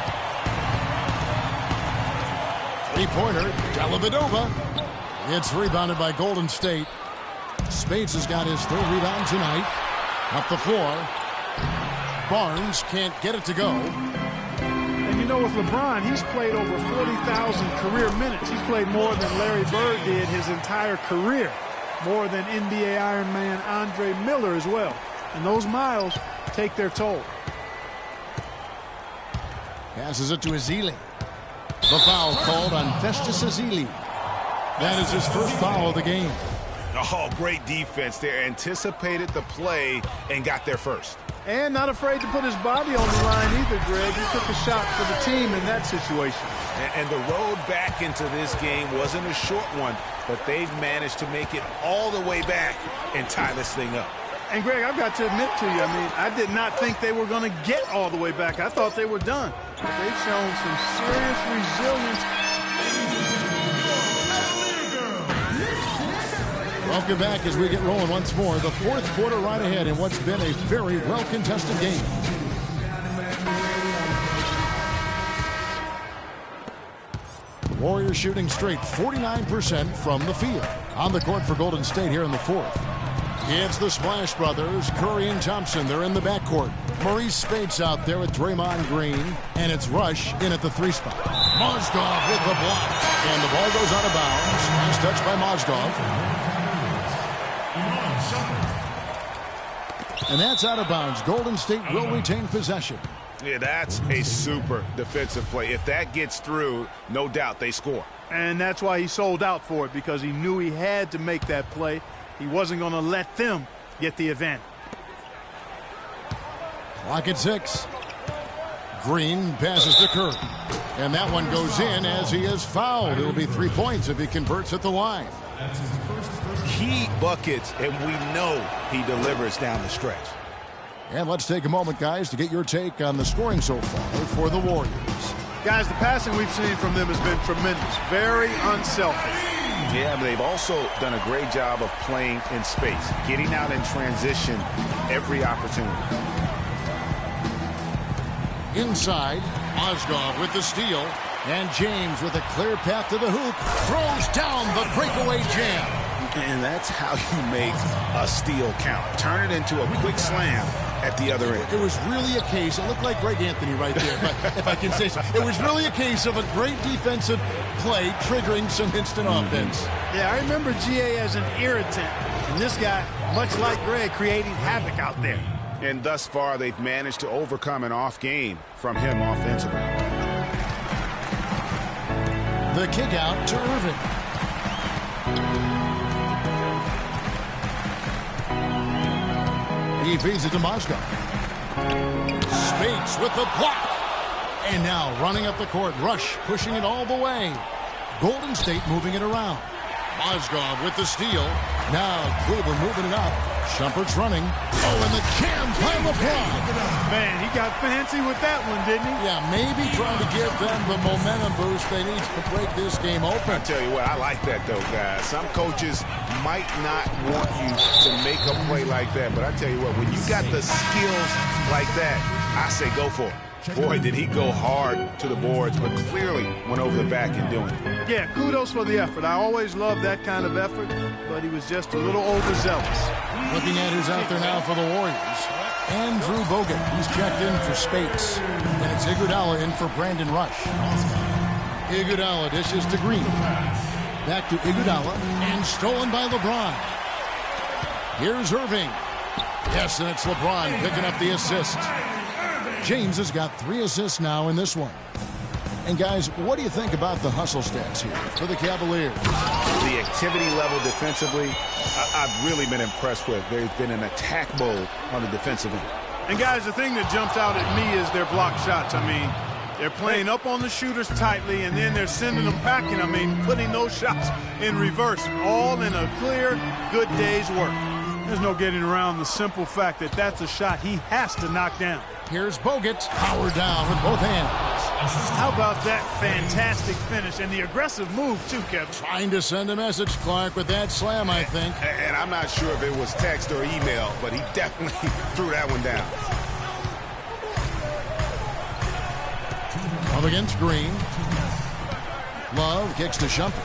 3-pointer, Dellavedova. It's rebounded by Golden State. Spades has got his 3rd rebound tonight. Up the floor. Barnes can't get it to go. And you know, with LeBron, he's played over 40,000 career minutes. He's played more than Larry Bird did his entire career. More than NBA Iron Man Andre Miller as well. And those miles take their toll. Passes it to Ezeli. The foul called on Festus Ezeli. That is his first foul of the game. Oh, great defense there. Anticipated the play and got there first. And not afraid to put his body on the line either, Greg. He took a shot for the team in that situation. And the road back into this game wasn't a short one, but they've managed to make it all the way back and tie this thing up. And, Greg, I've got to admit to you, I did not think they were going to get all the way back. I thought they were done. But they've shown some serious resilience. Welcome back as we get rolling once more. The 4th quarter right ahead in what's been a very well-contested game. Warriors shooting straight 49% from the field. On the court for Golden State here in the 4th. It's the Splash Brothers, Curry and Thompson. They're in the backcourt. Maurice Spates out there with Draymond Green. And it's Rush in at the 3 spot. Mozgov with the block. And the ball goes out of bounds. Nice touch by Mozgov. And that's out of bounds. Golden State will retain possession. Yeah, that's a super defensive play. If that gets through, no doubt they score. And that's why he sold out for it, because he knew he had to make that play. He wasn't going to let them get the advantage. Clock at 6. Green passes to Curry. And that one goes in as he is fouled. It'll be 3 points if he converts at the line. Key buckets, and we know he delivers down the stretch. And let's take a moment, guys, to get your take on the scoring so far for the Warriors. Guys, the passing we've seen from them has been tremendous. Very unselfish. Yeah, but they've also done a great job of playing in space, getting out in transition every opportunity. Inside, Mozgov with the steal. And James with a clear path to the hoop. Throws down the breakaway jam. And that's how you make a steal count. Turn it into a quick slam at the other end. It was really a case, it looked like Greg Anthony right there, but if I can say so. It was really a case of a great defensive play triggering some instant offense. Yeah, I remember GA as an irritant. And this guy, much like Greg, creating havoc out there. And thus far, they've managed to overcome an off game from him offensively. The kick out to Irving. He feeds it to Mozgov. Spates with the block. And now running up the court. Rush pushing it all the way. Golden State moving it around. Mozgov with the steal. Now Cleveland moving it up. Shumpert's running. Oh, and the jam by LeBron. Man, he got fancy with that one, didn't he? Yeah, maybe trying to give them the momentum boost they need to break this game open. I tell you what, I like that, though, guys. Some coaches might not want you to make a play like that, but I tell you what, when you got the skills like that, I say go for it. Boy, did he go hard to the boards, but clearly went over the back in doing it. Yeah, kudos for the effort. I always love that kind of effort, but he was just a little overzealous. Looking at who's out there now for the Warriors. Andrew Bogut, he's checked in for Spates. And it's Iguodala in for Brandon Rush. Iguodala dishes to Green. Back to Iguodala, and stolen by LeBron. Here's Irving. Yes, and it's LeBron picking up the assist. James has got 3 assists now in this one. And guys, what do you think about the hustle stats here for the Cavaliers? The activity level defensively, I've really been impressed with. They've been in attack mode on the defensive end. And guys, the thing that jumps out at me is their block shots. I mean, they're playing up on the shooters tightly, and then they're sending them packing. I mean, putting those shots in reverse, all in a clear, good day's work. There's no getting around the simple fact that that's a shot he has to knock down. Here's Bogut, powered down with both hands. How about that fantastic finish and the aggressive move, too, Kevin? Trying to send a message, Clark, with that slam, I think. And I'm not sure if it was text or email, but he definitely threw that one down. Up against Green. Love kicks to Shumpert.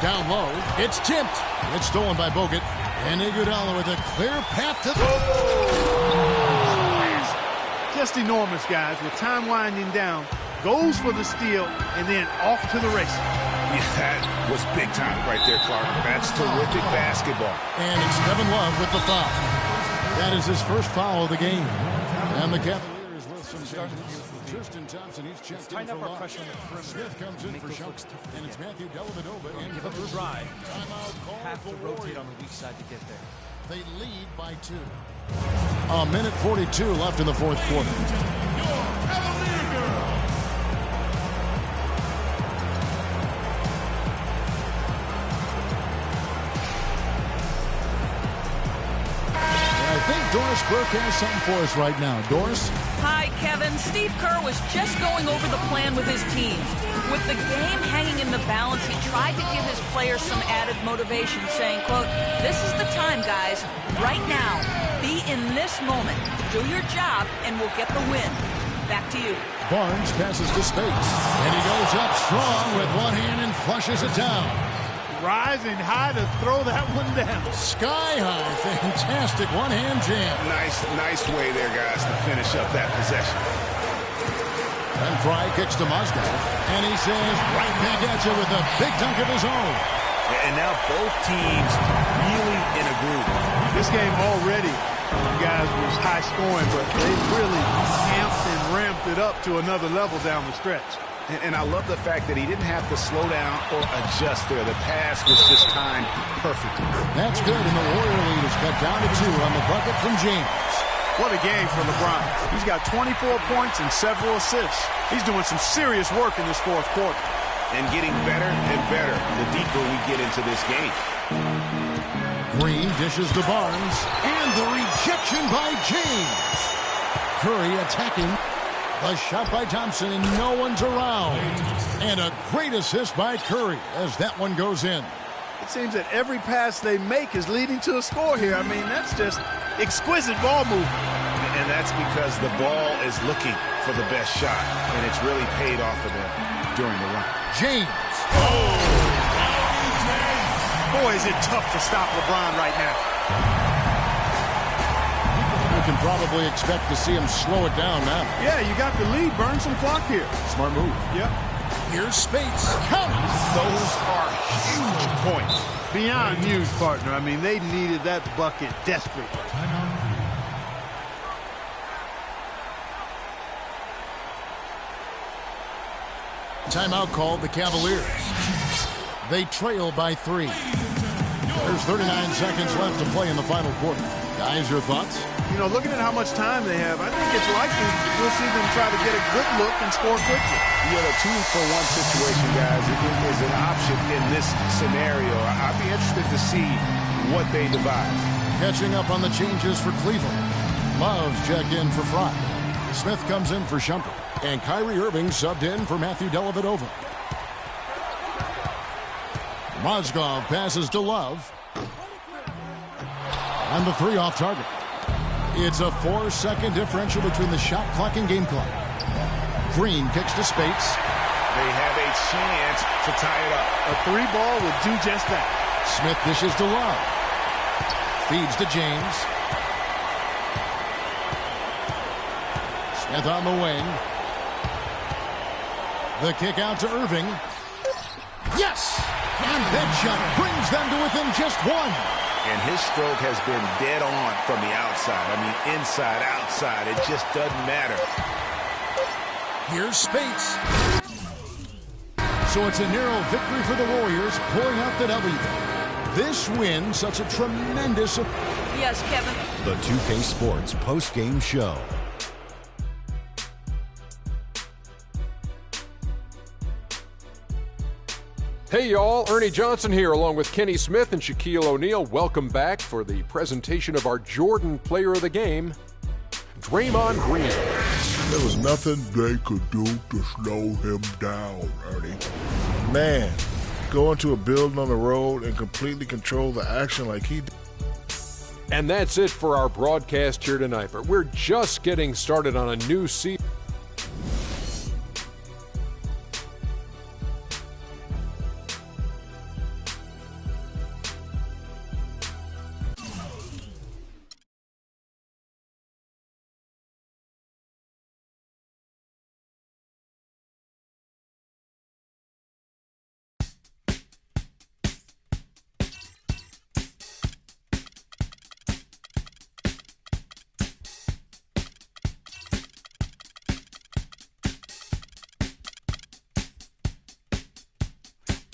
Down low. It's tipped. It's stolen by Bogut. And Iguodala with a clear path to the... Just enormous, guys. With time winding down, goes for the steal, and then off to the races. Yeah, that was big time right there, Clark. That's terrific basketball. And it's Kevin Love with the foul. That is his first foul of the game. And the Cavaliers with some changes. Tristan Thompson, he's checked in for Love. Smith comes in for Shumpert. And it's Matthew Dellavedova. Give up a drive. Timeout call. Have to rotate on the weak side to get there. They lead by 2. A minute 42 left in the fourth quarter. I think Doris Burke has something for us right now. Doris? Hi, Kevin. Steve Kerr was just going over the plan with his team. With the game hanging in the balance, he tried to give his players some added motivation, saying, quote, "This is the time, guys. Right now. Be in this moment. Do your job, and we'll get the win." Back to you. Barnes passes to Spates. And he goes up strong with one hand and flushes it down. Rising high to throw that one down. Sky high. Fantastic one-hand jam. Nice way there, guys, to finish up that possession. And Fry kicks to Mozgov. And he says, right back at you with a big dunk of his own. And now both teams really in a groove. This game already, you guys, was high scoring, but they really amped and ramped it up to another level down the stretch. And I love the fact that he didn't have to slow down or adjust there. The pass was just timed perfectly. That's good, and the Warrior lead is cut down to 2 on the bucket from James. What a game for LeBron. He's got 24 points and several assists. He's doing some serious work in this fourth quarter. And getting better and better the deeper we get into this game. Green dishes to Barnes, and the rejection by James. Curry attacking. The shot by Thompson, and no one's around. And a great assist by Curry as that one goes in. It seems that every pass they make is leading to a score here. I mean, that's just exquisite ball movement. And that's because the ball is looking for the best shot, and it's really paid off for them during the run. James. Boy, is it tough to stop LeBron right now. You can probably expect to see him slow it down now. Yeah, you got the lead. Burn some clock here. Smart move. Yep. Here's Spates. Counts. Those are huge points. Beyond huge, partner. I mean, they needed that bucket desperately. Timeout called the Cavaliers. They trail by 3. There's 39 seconds left to play in the final quarter. Guys, your thoughts? You know, looking at how much time they have, I think it's likely we'll see them try to get a good look and score quickly. Yeah, the 2-for-1 situation, guys, is an option in this scenario. I'd be interested to see what they devise. Catching up on the changes for Cleveland. Love's checked in for Fry. Smith comes in for Shumpert. And Kyrie Irving subbed in for Matthew Dellavedova. Mozgov passes to Love. And the 3 off target. It's a 4-second differential between the shot clock and game clock. Green kicks to Spates. They have a chance to tie it up. A 3-ball would do just that. Smith dishes to Love. Feeds to James. Smith on the wing. The kick out to Irving. Yes! And that shot brings them to within just 1. And his stroke has been dead on from the outside. I mean, inside, outside, it just doesn't matter. Here's Spates. So it's a narrow victory for the Warriors, pulling out the W. This win, such a tremendous... Yes, Kevin. The 2K Sports post-game show. Hey y'all, Ernie Johnson here along with Kenny Smith and Shaquille O'Neal. Welcome back for the presentation of our Jordan Player of the Game, Draymond Green. There was nothing they could do to slow him down, Ernie. Man, go into a building on the road and completely control the action like he did. And that's it for our broadcast here tonight, but we're just getting started on a new season.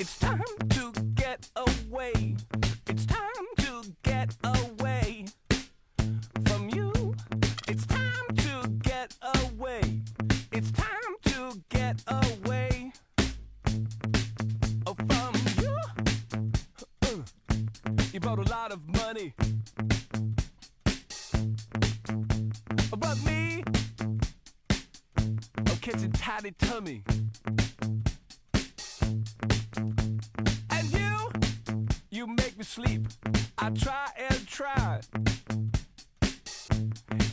It's time to get away. It's time to get away from you. It's time to get away. It's time to get away from you. You brought a lot of money, but me, I'm catching tidy tummy. You make me sleep. I try and try,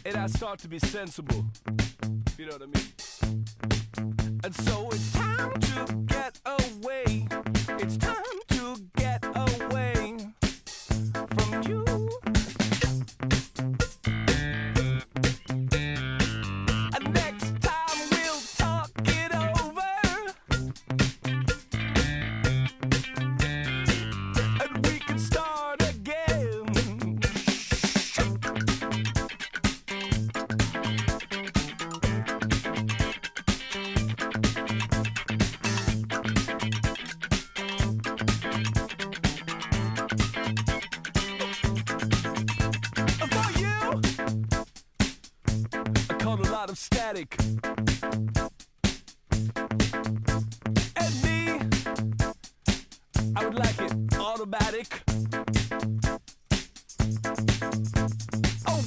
and I start to be sensible. You know what I mean? And so it's time to get away. It's time to get away from you. And next time we'll talk it over. want a lot of static. And me, I would like it automatic. Oh,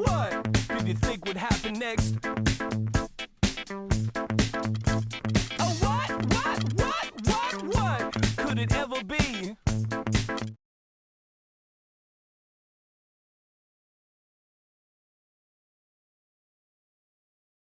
what did you think would happen next?